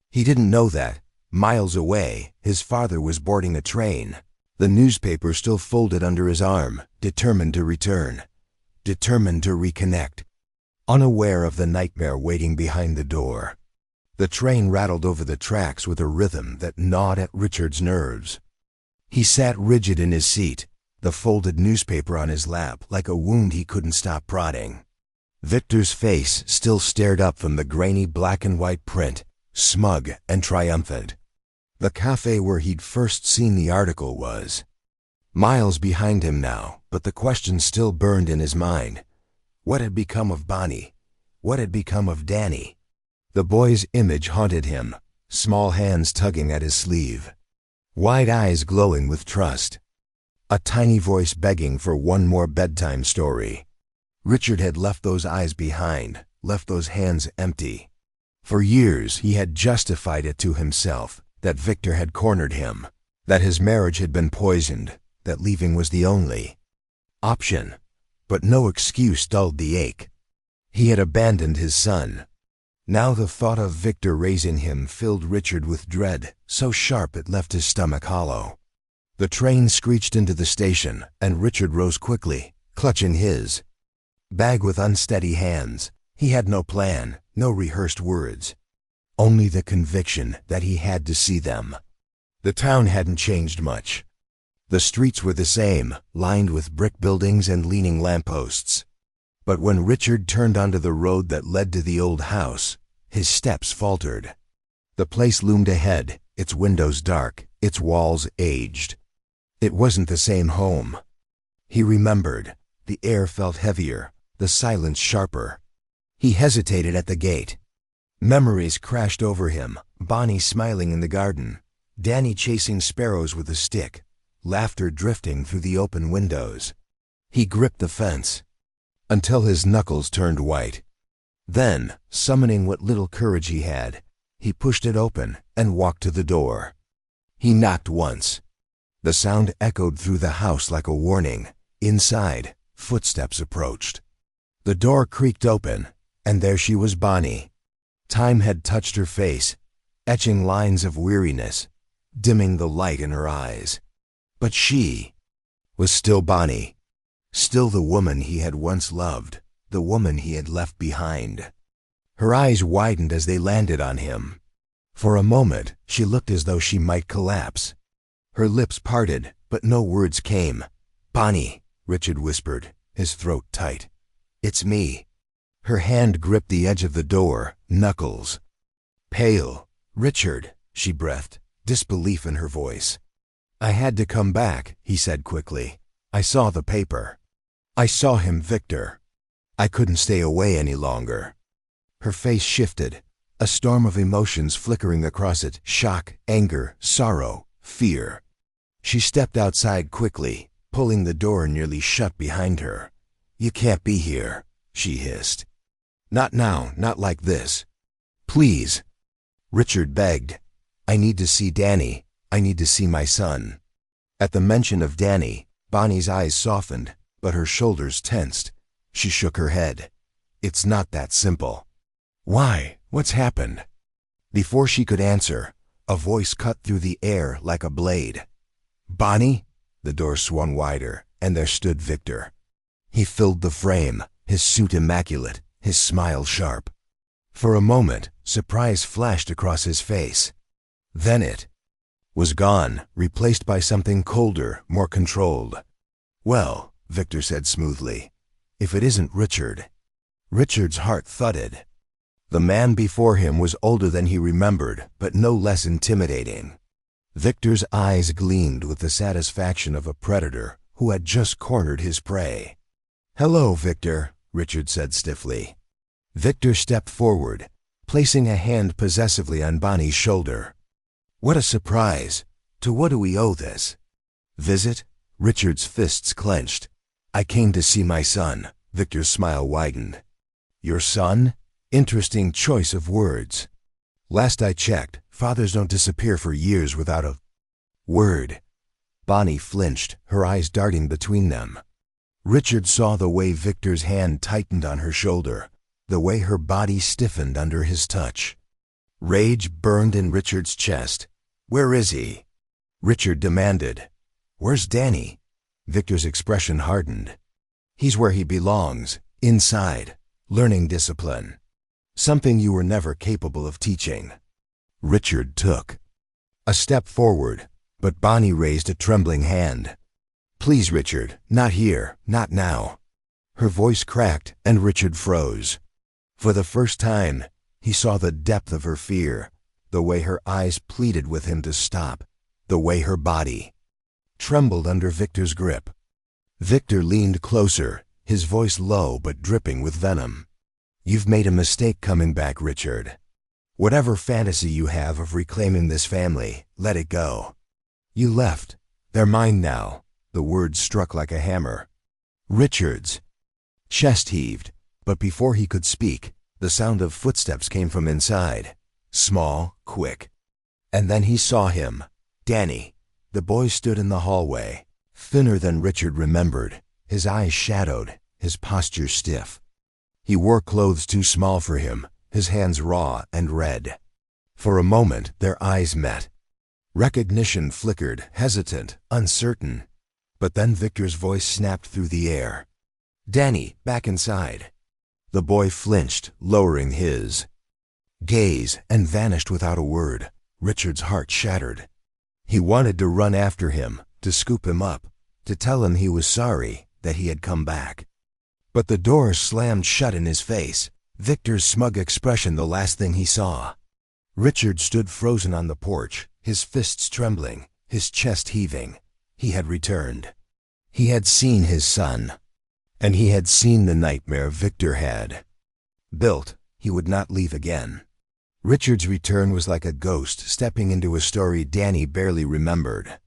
He didn't know that, miles away, his father was boarding a train, the newspaper still folded under his arm, determined to return, determined to reconnect, unaware of the nightmare waiting behind the door. The train rattled over the tracks with a rhythm that gnawed at Richard's nerves. He sat rigid in his seat, the folded newspaper on his lap like a wound he couldn't stop prodding. Victor's face still stared up from the grainy black and white print, smug and triumphant. The cafe where he'd first seen the article was miles behind him now, but the question still burned in his mind. What had become of Bonnie? What had become of Danny? The boy's image haunted him, small hands tugging at his sleeve, wide eyes glowing with trust, a tiny voice begging for one more bedtime story. Richard had left those eyes behind, left those hands empty. For years he had justified it to himself that Victor had cornered him, that his marriage had been poisoned, that leaving was the only option. But no excuse dulled the ache. He had abandoned his son. Now the thought of Victor raising him filled Richard with dread, so sharp it left his stomach hollow. The train screeched into the station, and Richard rose quickly, clutching his bag with unsteady hands. He had no plan, no rehearsed words, only the conviction that he had to see them. The town hadn't changed much. The streets were the same, lined with brick buildings and leaning lampposts. But when Richard turned onto the road that led to the old house, his steps faltered. The place loomed ahead, its windows dark, its walls aged. It wasn't the same home. He remembered. The air felt heavier, the silence sharper. He hesitated at the gate. Memories crashed over him, Bonnie smiling in the garden, Danny chasing sparrows with a stick, laughter drifting through the open windows. He gripped the fence until his knuckles turned white. Then, summoning what little courage he had, he pushed it open and walked to the door. He knocked once. The sound echoed through the house like a warning. Inside, footsteps approached. The door creaked open, and there she was, Bonnie. Time had touched her face, etching lines of weariness, dimming the light in her eyes. But she was still Bonnie, still the woman he had once loved, the woman he had left behind. Her eyes widened as they landed on him. For a moment, she looked as though she might collapse. Her lips parted, but no words came. "Bonnie," Richard whispered, his throat tight. "It's me." Her hand gripped the edge of the door, knuckles pale. "Richard," she breathed, disbelief in her voice. "I had to come back," he said quickly. "I saw the paper. I saw him, Victor. I couldn't stay away any longer." Her face shifted, a storm of emotions flickering across it, shock, anger, sorrow, fear. She stepped outside quickly, pulling the door nearly shut behind her. "You can't be here," she hissed. "Not now, not like this. Please." Richard begged. "I need to see Danny. I need to see my son." At the mention of Danny, Bonnie's eyes softened, but her shoulders tensed. She shook her head. "It's not that simple." "Why? What's happened?" Before she could answer, a voice cut through the air like a blade. "Bonnie?" The door swung wider, and there stood Victor. He filled the frame, his suit immaculate, his smile sharp. For a moment, surprise flashed across his face. Then it was gone, replaced by something colder, more controlled. "Well," Victor said smoothly, "if it isn't Richard." Richard's heart thudded. The man before him was older than he remembered, but no less intimidating. Victor's eyes gleamed with the satisfaction of a predator who had just cornered his prey. "Hello, Victor," Richard said stiffly. Victor stepped forward, placing a hand possessively on Bonnie's shoulder. "What a surprise! To what do we owe this visit?" Richard's fists clenched. "I came to see my son." Victor's smile widened. "Your son? Interesting choice of words. Last I checked, fathers don't disappear for years without a word." Bonnie flinched, her eyes darting between them. Richard saw the way Victor's hand tightened on her shoulder, the way her body stiffened under his touch. Rage burned in Richard's chest. "Where is he?" Richard demanded. "Where's Danny?" Victor's expression hardened. "He's where he belongs, inside, learning discipline. Something you were never capable of teaching." Richard took a step forward, but Bonnie raised a trembling hand. "Please, Richard, not here, not now." Her voice cracked, and Richard froze. For the first time, he saw the depth of her fear, the way her eyes pleaded with him to stop, the way her body trembled under Victor's grip. Victor leaned closer, his voice low but dripping with venom. You've made a mistake coming back, Richard. Whatever fantasy you have of reclaiming this family, let it go. You left. They're mine now. The words struck like a hammer. Richard's chest heaved, but before he could speak, the sound of footsteps came from inside. Small, quick. And then he saw him. Danny. The boy stood in the hallway, thinner than Richard remembered, his eyes shadowed, his posture stiff. He wore clothes too small for him, his hands raw and red. For a moment, their eyes met. Recognition flickered, hesitant, uncertain. But then Victor's voice snapped through the air. Danny, back inside. The boy flinched, lowering his gaze, and vanished without a word. Richard's heart shattered. He wanted to run after him, to scoop him up, to tell him he was sorry that he had come back. But the door slammed shut in his face, Victor's smug expression the last thing he saw. Richard stood frozen on the porch, his fists trembling, his chest heaving. He had returned. He had seen his son. And he had seen the nightmare Victor had built. He would not leave again. Richard's return was like a ghost stepping into a story Danny barely remembered.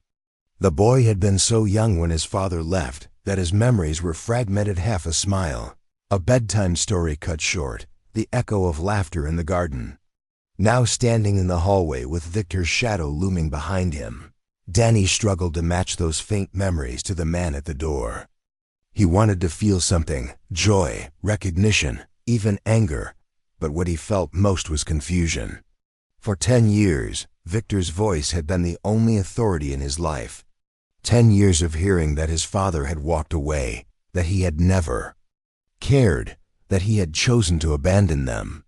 The boy had been so young when his father left that his memories were fragmented, half a smile, a bedtime story cut short, the echo of laughter in the garden. Now standing in the hallway with Victor's shadow looming behind him, Danny struggled to match those faint memories to the man at the door. He wanted to feel something, joy, recognition, even anger, but what he felt most was confusion. For 10 years, Victor's voice had been the only authority in his life. 10 years of hearing that his father had walked away, that he had never cared, that he had chosen to abandon them.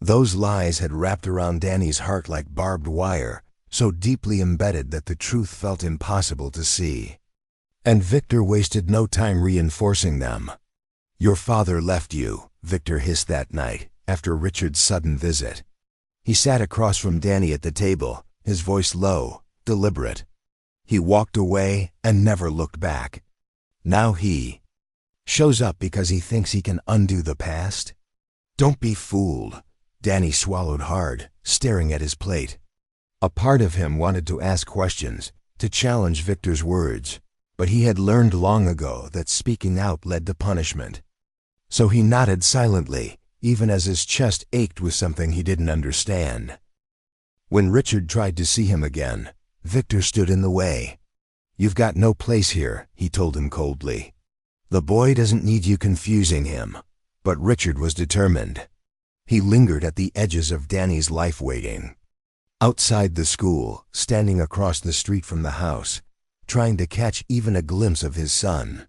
Those lies had wrapped around Danny's heart like barbed wire, so deeply embedded that the truth felt impossible to see. And Victor wasted no time reinforcing them. Your father left you, Victor hissed that night, after Richard's sudden visit. He sat across from Danny at the table, his voice low, deliberate. He walked away and never looked back. Now he shows up because he thinks he can undo the past? Don't be fooled. Danny swallowed hard, staring at his plate. A part of him wanted to ask questions, to challenge Victor's words, but he had learned long ago that speaking out led to punishment. So he nodded silently, even as his chest ached with something he didn't understand. When Richard tried to see him again, Victor stood in the way. You've got no place here, he told him coldly. The boy doesn't need you confusing him. But Richard was determined. He lingered at the edges of Danny's life waiting. Outside the school, standing across the street from the house, trying to catch even a glimpse of his son.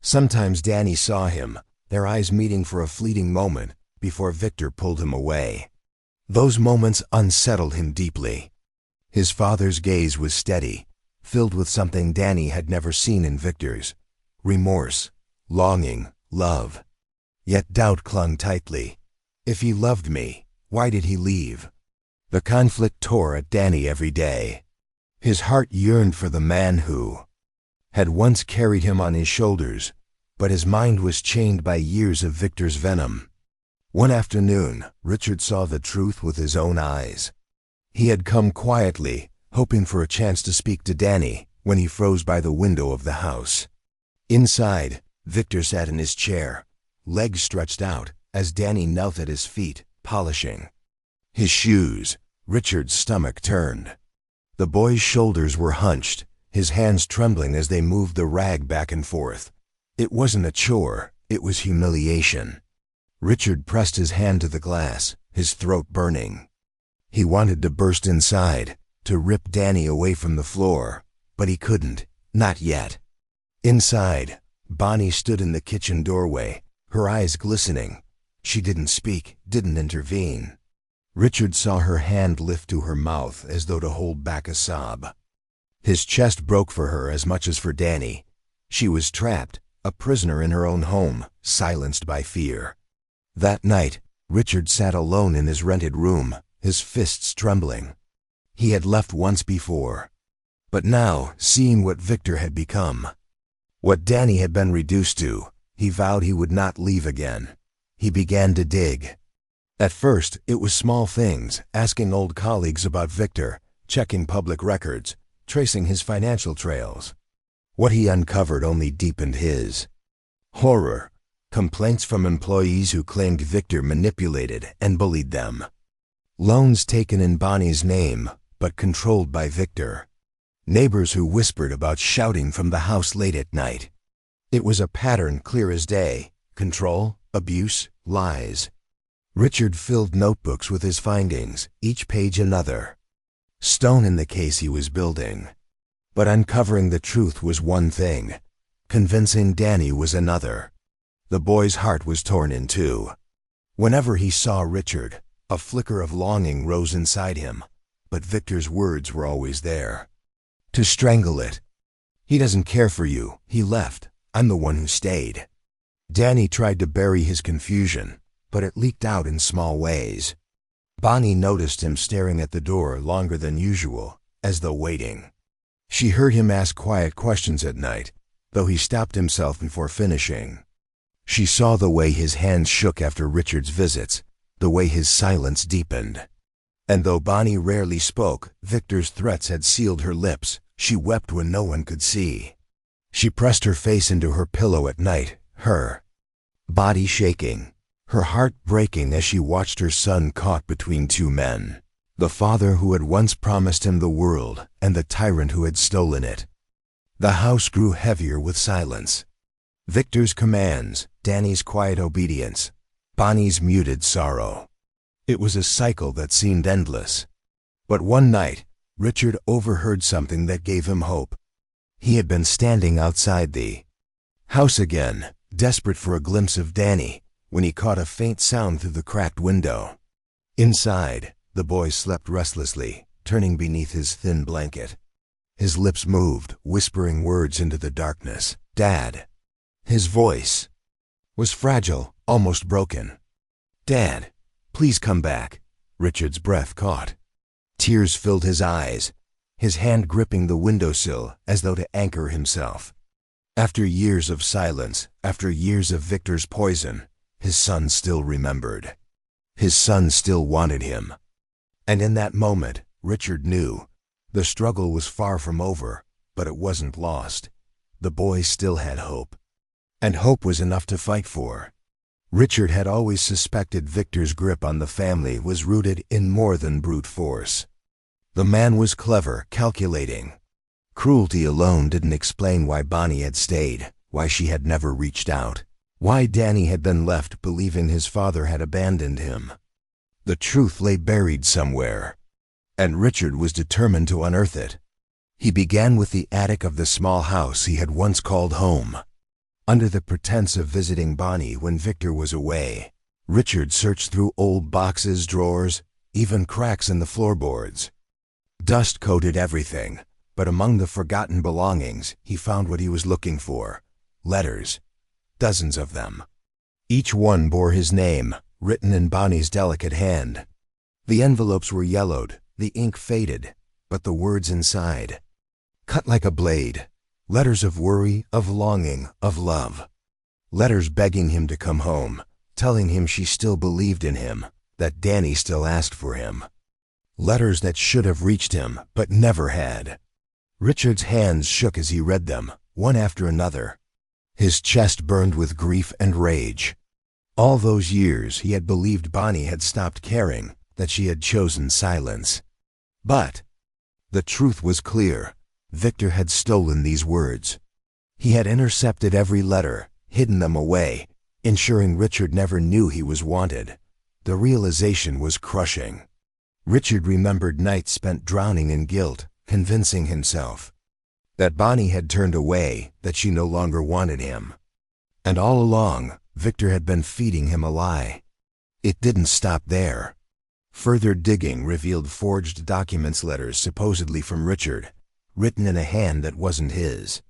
Sometimes Danny saw him, their eyes meeting for a fleeting moment, before Victor pulled him away. Those moments unsettled him deeply. His father's gaze was steady, filled with something Danny had never seen in Victor's. Remorse, longing, love. Yet doubt clung tightly. If he loved me, why did he leave? The conflict tore at Danny every day. His heart yearned for the man who had once carried him on his shoulders, but his mind was chained by years of Victor's venom. One afternoon, Richard saw the truth with his own eyes. He had come quietly, hoping for a chance to speak to Danny, when he froze by the window of the house. Inside, Victor sat in his chair, legs stretched out, as Danny knelt at his feet, polishing his shoes. Richard's stomach turned. The boy's shoulders were hunched, his hands trembling as they moved the rag back and forth. It wasn't a chore, it was humiliation. Richard pressed his hand to the glass, his throat burning. He wanted to burst inside, to rip Danny away from the floor, but he couldn't, not yet. Inside, Bonnie stood in the kitchen doorway, her eyes glistening. She didn't speak, didn't intervene. Richard saw her hand lift to her mouth as though to hold back a sob. His chest broke for her as much as for Danny. She was trapped, a prisoner in her own home, silenced by fear. That night, Richard sat alone in his rented room, his fists trembling. He had left once before. But now, seeing what Victor had become, what Danny had been reduced to, he vowed he would not leave again. he began to dig. At first, it was small things, asking old colleagues about Victor, checking public records, tracing his financial trails. What he uncovered only deepened his horror. Complaints from employees who claimed Victor manipulated and bullied them. Loans taken in Bonnie's name, but controlled by Victor. Neighbors who whispered about shouting from the house late at night. It was a pattern clear as day: control, abuse, lies. Richard filled notebooks with his findings, each page another stone in the case he was building. But uncovering the truth was one thing. Convincing Danny was another. The boy's heart was torn in two. Whenever he saw Richard, a flicker of longing rose inside him, but Victor's words were always there. To strangle it. He doesn't care for you. He left. I'm the one who stayed. Danny tried to bury his confusion, but it leaked out in small ways. Bonnie noticed him staring at the door longer than usual, as though waiting. She heard him ask quiet questions at night, though he stopped himself before finishing. She saw the way his hands shook after Richard's visits, the way his silence deepened. And though Bonnie rarely spoke, Victor's threats had sealed her lips. She wept when no one could see. She pressed her face into her pillow at night, her body shaking, her heart breaking as she watched her son caught between two men. The father who had once promised him the world, and the tyrant who had stolen it. The house grew heavier with silence. Victor's commands, Danny's quiet obedience, Bonnie's muted sorrow. It was a cycle that seemed endless. But one night, Richard overheard something that gave him hope. He had been standing outside the house again, desperate for a glimpse of Danny, when he caught a faint sound through the cracked window. Inside, the boy slept restlessly, turning beneath his thin blanket. His lips moved, whispering words into the darkness. "Dad." His voice was fragile, almost broken. "Dad, please come back." Richard's breath caught. Tears filled his eyes, his hand gripping the windowsill as though to anchor himself. After years of silence, after years of Victor's poison, his son still remembered. His son still wanted him. And in that moment, Richard knew. The struggle was far from over, but it wasn't lost. The boy still had hope. And hope was enough to fight for. Richard had always suspected Victor's grip on the family was rooted in more than brute force. The man was clever, calculating. Cruelty alone didn't explain why Bonnie had stayed, why she had never reached out, why Danny had been left believing his father had abandoned him. The truth lay buried somewhere, and Richard was determined to unearth it. He began with the attic of the small house he had once called home. Under the pretense of visiting Bonnie when Victor was away, Richard searched through old boxes, drawers, even cracks in the floorboards. Dust coated everything, but among the forgotten belongings, he found what he was looking for: letters, dozens of them. Each one bore his name, written in Bonnie's delicate hand. The envelopes were yellowed, the ink faded, but the words inside, cut like a blade. Letters of worry, of longing, of love. Letters begging him to come home, telling him she still believed in him, that Danny still asked for him. Letters that should have reached him, but never had. Richard's hands shook as he read them, one after another. His chest burned with grief and rage. All those years he had believed Bonnie had stopped caring, that she had chosen silence. But the truth was clear. Victor had stolen these words. He had intercepted every letter, hidden them away, ensuring Richard never knew he was wanted. The realization was crushing. Richard remembered nights spent drowning in guilt, convincing himself that Bonnie had turned away, that she no longer wanted him. And all along, Victor had been feeding him a lie. It didn't stop there. Further digging revealed forged documents, letters supposedly from Richard, written in a hand that wasn't his.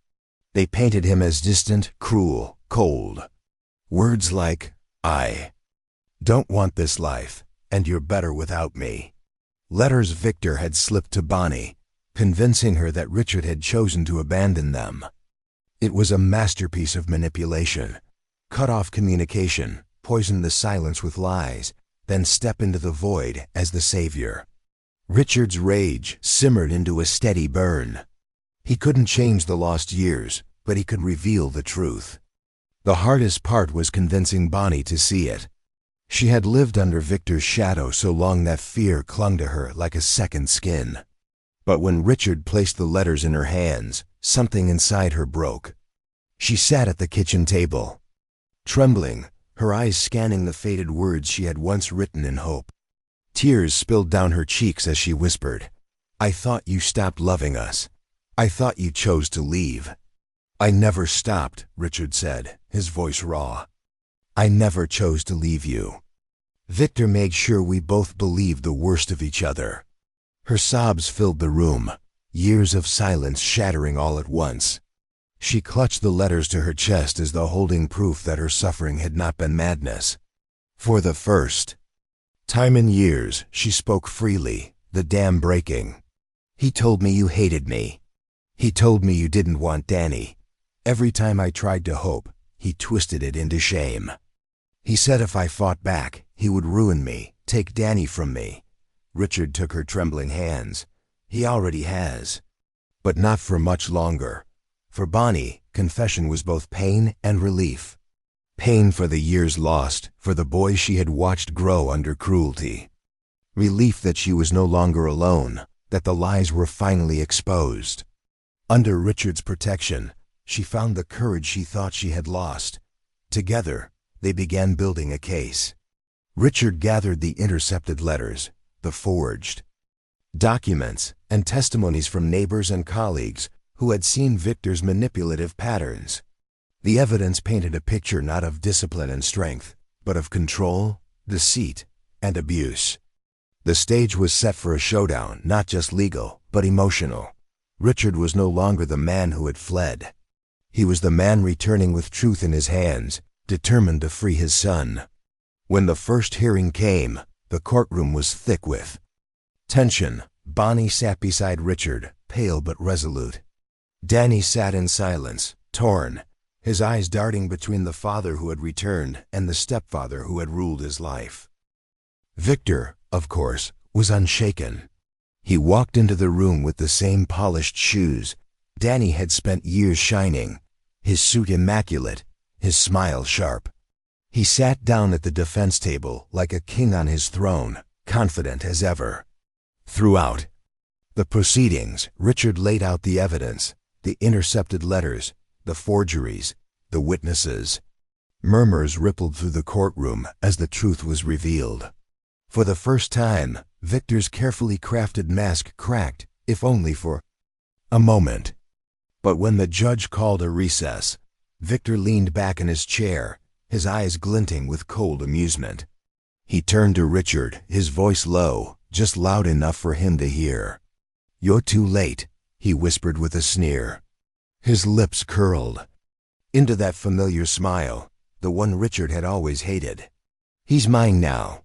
They painted him as distant, cruel, cold. Words like, "I don't want this life, and you're better without me." Letters Victor had slipped to Bonnie, convincing her that Richard had chosen to abandon them. It was a masterpiece of manipulation. Cut off communication, poison the silence with lies, then step into the void as the savior. Richard's rage simmered into a steady burn. He couldn't change the lost years, but he could reveal the truth. The hardest part was convincing Bonnie to see it. She had lived under Victor's shadow so long that fear clung to her like a second skin. But when Richard placed the letters in her hands, something inside her broke. She sat at the kitchen table, trembling, her eyes scanning the faded words she had once written in hope. Tears spilled down her cheeks as she whispered, "I thought you stopped loving us. I thought you chose to leave." "I never stopped," Richard said, his voice raw. "I never chose to leave you. Victor made sure we both believed the worst of each other." Her sobs filled the room, years of silence shattering all at once. She clutched the letters to her chest as though holding proof that her suffering had not been madness. For the first time in years, she spoke freely, the dam breaking. "He told me you hated me. He told me you didn't want Danny. Every time I tried to hope, he twisted it into shame. He said if I fought back, he would ruin me, take Danny from me." Richard took her trembling hands. "He already has. But not for much longer." For Bonnie, confession was both pain and relief. Pain for the years lost, for the boy she had watched grow under cruelty. Relief that she was no longer alone, that the lies were finally exposed. Under Richard's protection, she found the courage she thought she had lost. Together, they began building a case. Richard gathered the intercepted letters, the forged documents, and testimonies from neighbors and colleagues who had seen Victor's manipulative patterns. The evidence painted a picture not of discipline and strength, but of control, deceit, and abuse. The stage was set for a showdown, not just legal, but emotional. Richard was no longer the man who had fled. He was the man returning with truth in his hands, determined to free his son. When the first hearing came, the courtroom was thick with tension. Bonnie sat beside Richard, pale but resolute. Danny sat in silence, torn, his eyes darting between the father who had returned and the stepfather who had ruled his life. Victor, of course, was unshaken. He walked into the room with the same polished shoes Danny had spent years shining, his suit immaculate, his smile sharp. He sat down at the defense table like a king on his throne, confident as ever. Throughout the proceedings, Richard laid out the evidence, the intercepted letters, the forgeries, the witnesses. Murmurs rippled through the courtroom as the truth was revealed. For the first time, Victor's carefully crafted mask cracked, if only for a moment. But when the judge called a recess, Victor leaned back in his chair, his eyes glinting with cold amusement. He turned to Richard, his voice low, just loud enough for him to hear. "You're too late," he whispered with a sneer. His lips curled into that familiar smile, the one Richard had always hated. "He's mine now."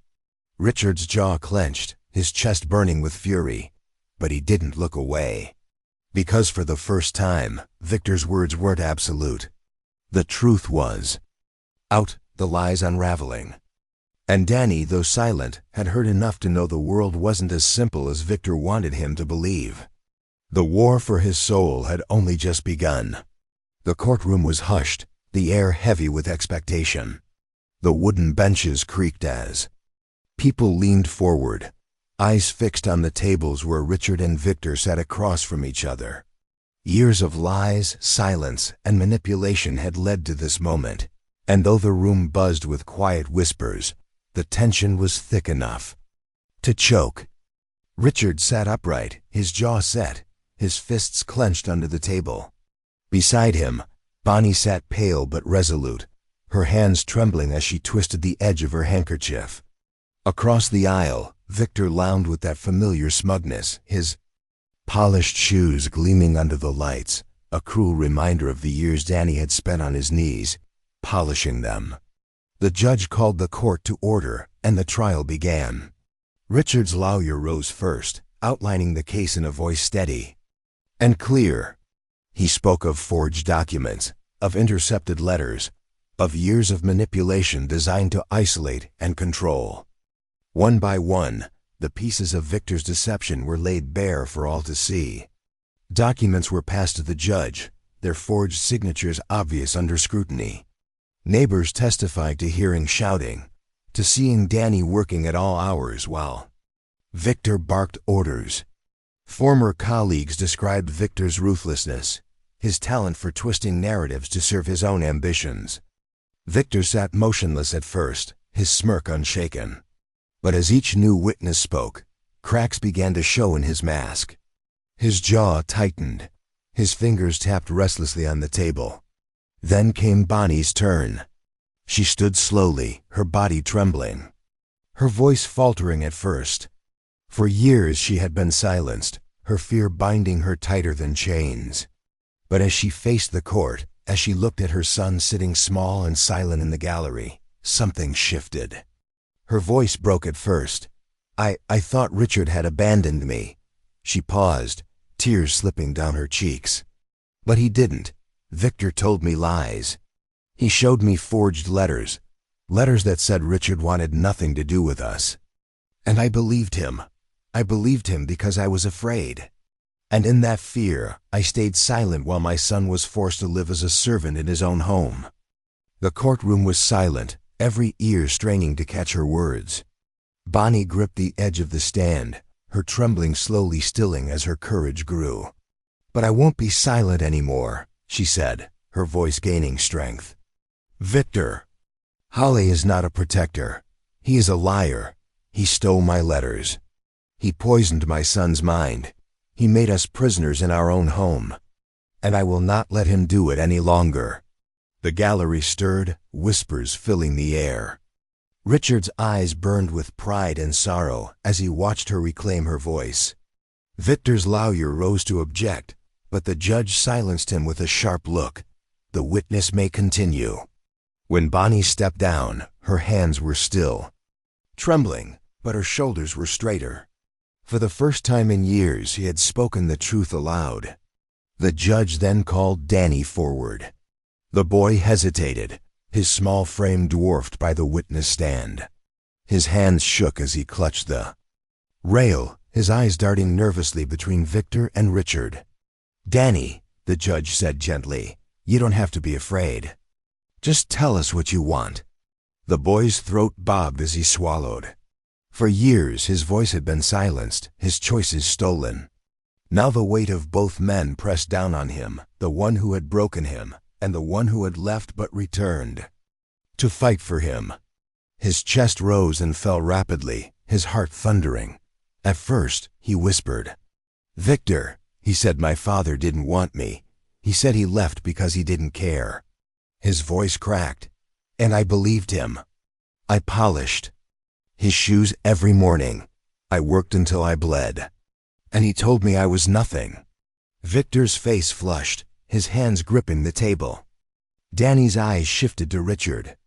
Richard's jaw clenched, his chest burning with fury, but he didn't look away. Because for the first time, Victor's words weren't absolute. The truth was out, the lies unraveling. And Danny, though silent, had heard enough to know the world wasn't as simple as Victor wanted him to believe. The war for his soul had only just begun. The courtroom was hushed, the air heavy with expectation. The wooden benches creaked as people leaned forward, eyes fixed on the tables where Richard and Victor sat across from each other. Years of lies, silence, and manipulation had led to this moment, and though the room buzzed with quiet whispers, the tension was thick enough to choke. Richard sat upright, his jaw set, his fists clenched under the table. Beside him, Bonnie sat pale but resolute, her hands trembling as she twisted the edge of her handkerchief. Across the aisle, Victor lounged with that familiar smugness, his polished shoes gleaming under the lights, a cruel reminder of the years Danny had spent on his knees, polishing them. The judge called the court to order, and the trial began. Richard's lawyer rose first, outlining the case in a voice steady and clear. He spoke of forged documents, of intercepted letters, of years of manipulation designed to isolate and control. One by one, the pieces of Victor's deception were laid bare for all to see. Documents were passed to the judge, their forged signatures obvious under scrutiny. Neighbors testified to hearing shouting, to seeing Danny working at all hours while Victor barked orders. Former colleagues described Victor's ruthlessness, his talent for twisting narratives to serve his own ambitions. Victor sat motionless at first, his smirk unshaken. But as each new witness spoke, cracks began to show in his mask. His jaw tightened. His fingers tapped restlessly on the table. Then came Bonnie's turn. She stood slowly, her body trembling, her voice faltering at first. For years she had been silenced, her fear binding her tighter than chains. But as she faced the court, as she looked at her son sitting small and silent in the gallery, something shifted. Her voice broke at first. I thought Richard had abandoned me." She paused, tears slipping down her cheeks. "But he didn't. Victor told me lies. He showed me forged letters that said Richard wanted nothing to do with us. And I believed him. I believed him because I was afraid. And in that fear, I stayed silent while my son was forced to live as a servant in his own home." The courtroom was silent, every ear straining to catch her words. Bonnie gripped the edge of the stand, her trembling slowly stilling as her courage grew. "But I won't be silent anymore," she said, her voice gaining strength. "Victor, Holly is not a protector. He is a liar. He stole my letters. He poisoned my son's mind. He made us prisoners in our own home. And I will not let him do it any longer." The gallery stirred, whispers filling the air. Richard's eyes burned with pride and sorrow as he watched her reclaim her voice. Victor's lawyer rose to object, but the judge silenced him with a sharp look. "The witness may continue." When Bonnie stepped down, her hands were still, trembling, but her shoulders were straighter. For the first time in years, he had spoken the truth aloud. The judge then called Danny forward. The boy hesitated, his small frame dwarfed by the witness stand. His hands shook as he clutched the rail, his eyes darting nervously between Victor and Richard. "Danny," the judge said gently, "you don't have to be afraid. Just tell us what you want." The boy's throat bobbed as he swallowed. For years his voice had been silenced, his choices stolen. Now the weight of both men pressed down on him, the one who had broken him, and the one who had left but returned to fight for him. His chest rose and fell rapidly, his heart thundering. At first, he whispered, "Victor," he said, "my father didn't want me. He said he left because he didn't care." His voice cracked, and I believed him. I polished his shoes every morning. I worked until I bled. And he told me I was nothing. Victor's face flushed, his hands gripping the table. Danny's eyes shifted to Richard.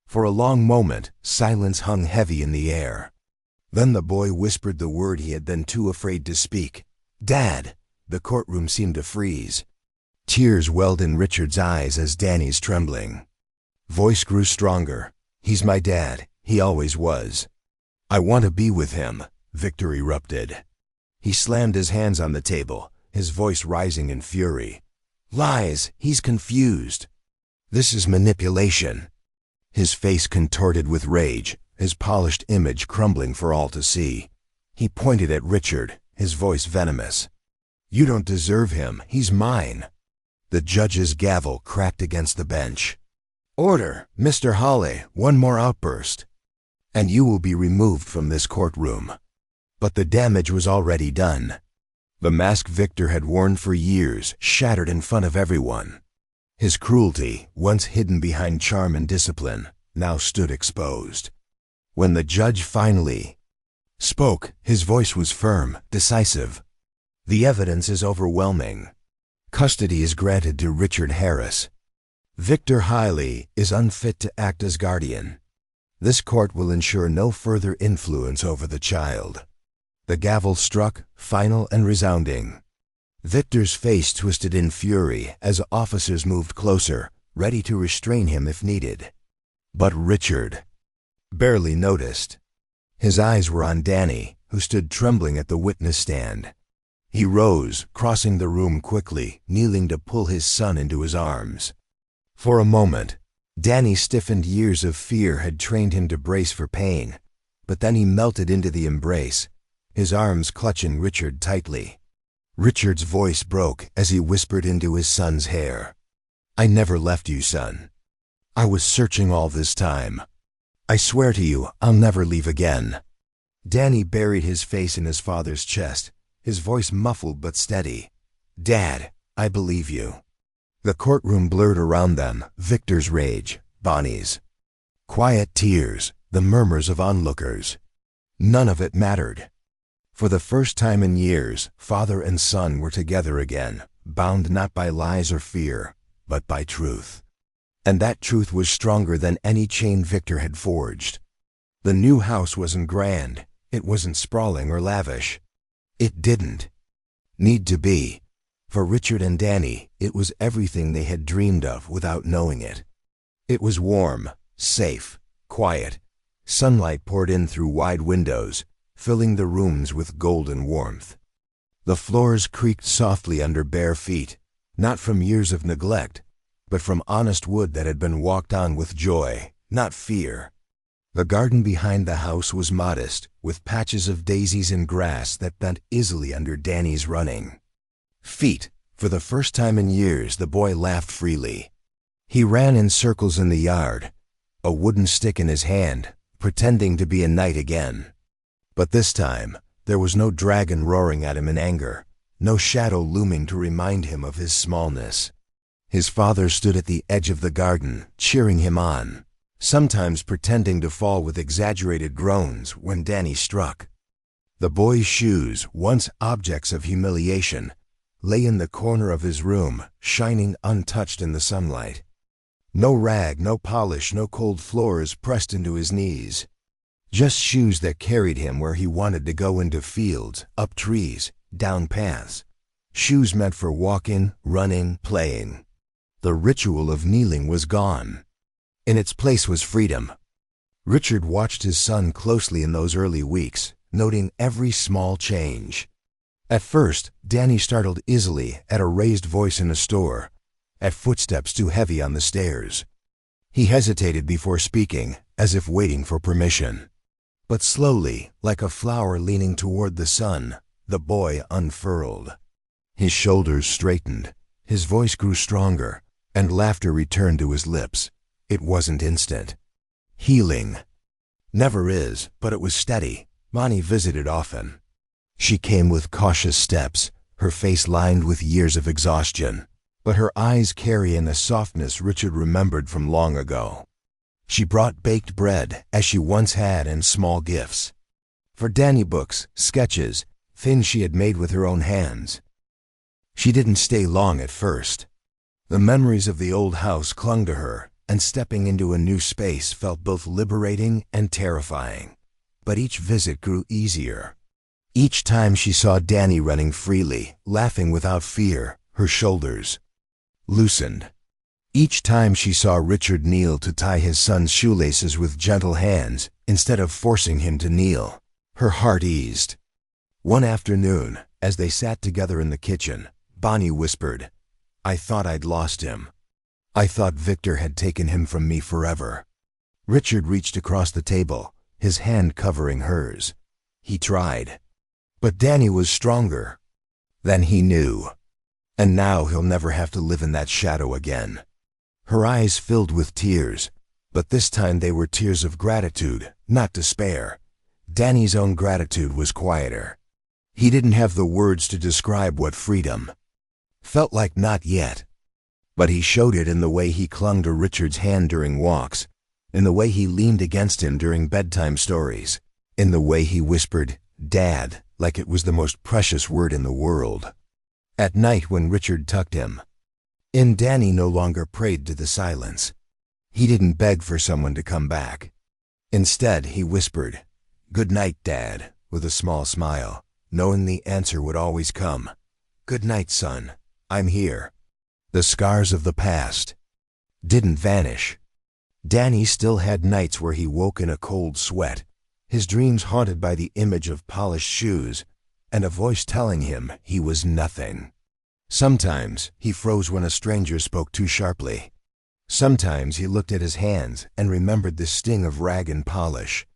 For a long moment, silence hung heavy in the air. Then the boy whispered the word he had been too afraid to speak. "Dad!" The courtroom seemed to freeze. Tears welled in Richard's eyes as Danny's trembling voice grew stronger. "He's my dad. He always was." "I want to be with him," Victor erupted. He slammed his hands on the table, his voice rising in fury. "Lies! He's confused. This is manipulation." His face contorted with rage, his polished image crumbling for all to see. He pointed at Richard, his voice venomous. "You don't deserve him. He's mine." The judge's gavel cracked against the bench. "Order, Mr. Hawley, one more outburst, and you will be removed from this courtroom." But the damage was already done. The mask Victor had worn for years shattered in front of everyone. His cruelty, once hidden behind charm and discipline, now stood exposed. When the judge finally spoke, his voice was firm, decisive. "The evidence is overwhelming. Custody is granted to Richard Harris. Victor Hiley is unfit to act as guardian. This court will ensure no further influence over the child." The gavel struck, final and resounding. Victor's face twisted in fury as officers moved closer, ready to restrain him if needed. But Richard barely noticed. His eyes were on Danny, who stood trembling at the witness stand. He rose, crossing the room quickly, kneeling to pull his son into his arms. For a moment, Danny stiffened. Years of fear had trained him to brace for pain, but then he melted into the embrace, his arms clutching Richard tightly. Richard's voice broke as he whispered into his son's hair. "I never left you, son. I was searching all this time. I swear to you, I'll never leave again." Danny buried his face in his father's chest, his voice muffled but steady. "Dad, I believe you." The courtroom blurred around them, Victor's rage, Bonnie's quiet tears, the murmurs of onlookers. None of it mattered. For the first time in years, father and son were together again, bound not by lies or fear, but by truth. And that truth was stronger than any chain Victor had forged. The new house wasn't grand, it wasn't sprawling or lavish. It didn't need to be. For Richard and Danny, it was everything they had dreamed of without knowing it. It was warm, safe, quiet. Sunlight poured in through wide windows, filling the rooms with golden warmth. The floors creaked softly under bare feet, not from years of neglect, but from honest wood that had been walked on with joy, not fear. The garden behind the house was modest, with patches of daisies and grass that bent easily under Danny's running feet. For the first time in years, the boy laughed freely. He ran in circles in the yard, a wooden stick in his hand, pretending to be a knight again. But this time, there was no dragon roaring at him in anger, no shadow looming to remind him of his smallness. His father stood at the edge of the garden, cheering him on, sometimes pretending to fall with exaggerated groans when Danny struck. The boy's shoes, once objects of humiliation, lay in the corner of his room, shining untouched in the sunlight. No rag, no polish, no cold floors pressed into his knees. Just shoes that carried him where he wanted to go, into fields, up trees, down paths. Shoes meant for walking, running, playing. The ritual of kneeling was gone. In its place was freedom. Richard watched his son closely in those early weeks, noting every small change. At first, Danny startled easily at a raised voice in a store, at footsteps too heavy on the stairs. He hesitated before speaking, as if waiting for permission. But slowly, like a flower leaning toward the sun, the boy unfurled. His shoulders straightened, his voice grew stronger, and laughter returned to his lips. It wasn't instant. Healing never is, but it was steady. Bonnie visited often. She came with cautious steps, her face lined with years of exhaustion, but her eyes carrying a softness Richard remembered from long ago. She brought baked bread, as she once had, and small gifts. For Danny, books, sketches, things she had made with her own hands. She didn't stay long at first. The memories of the old house clung to her, and stepping into a new space felt both liberating and terrifying. But each visit grew easier. Each time she saw Danny running freely, laughing without fear, her shoulders loosened. Each time she saw Richard kneel to tie his son's shoelaces with gentle hands, instead of forcing him to kneel, her heart eased. One afternoon, as they sat together in the kitchen, Bonnie whispered, "I thought I'd lost him. I thought Victor had taken him from me forever." Richard reached across the table, his hand covering hers. He tried. But Danny was stronger than he knew. And now he'll never have to live in that shadow again. Her eyes filled with tears, but this time they were tears of gratitude, not despair. Danny's own gratitude was quieter. He didn't have the words to describe what freedom felt like, not yet. But he showed it in the way he clung to Richard's hand during walks, in the way he leaned against him during bedtime stories, in the way he whispered, "Dad," like it was the most precious word in the world. At night when Richard tucked him in, Danny no longer prayed to the silence. He didn't beg for someone to come back. Instead, he whispered, "Good night, Dad," with a small smile, knowing the answer would always come. "Good night, son. I'm here." The scars of the past didn't vanish. Danny still had nights where he woke in a cold sweat, his dreams haunted by the image of polished shoes, and a voice telling him he was nothing. Sometimes he froze when a stranger spoke too sharply. Sometimes he looked at his hands and remembered the sting of rag and polish.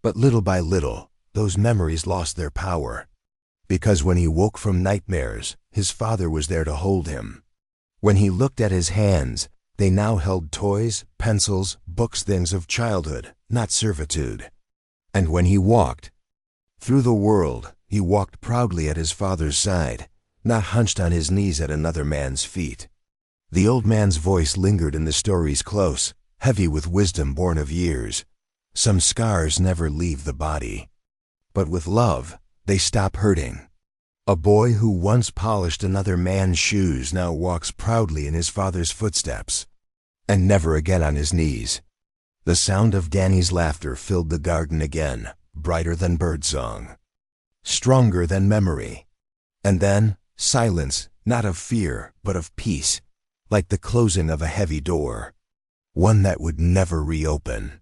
But little by little, those memories lost their power. Because when he woke from nightmares, his father was there to hold him. When he looked at his hands, they now held toys, pencils, books, things of childhood, not servitude. And when he walked through the world, he walked proudly at his father's side, not hunched on his knees at another man's feet. The old man's voice lingered in the stories close, heavy with wisdom born of years. Some scars never leave the body, but with love, they stop hurting. A boy who once polished another man's shoes now walks proudly in his father's footsteps, and never again on his knees. The sound of Danny's laughter filled the garden again, brighter than birdsong, stronger than memory. And then, silence, not of fear, but of peace, like the closing of a heavy door, one that would never reopen.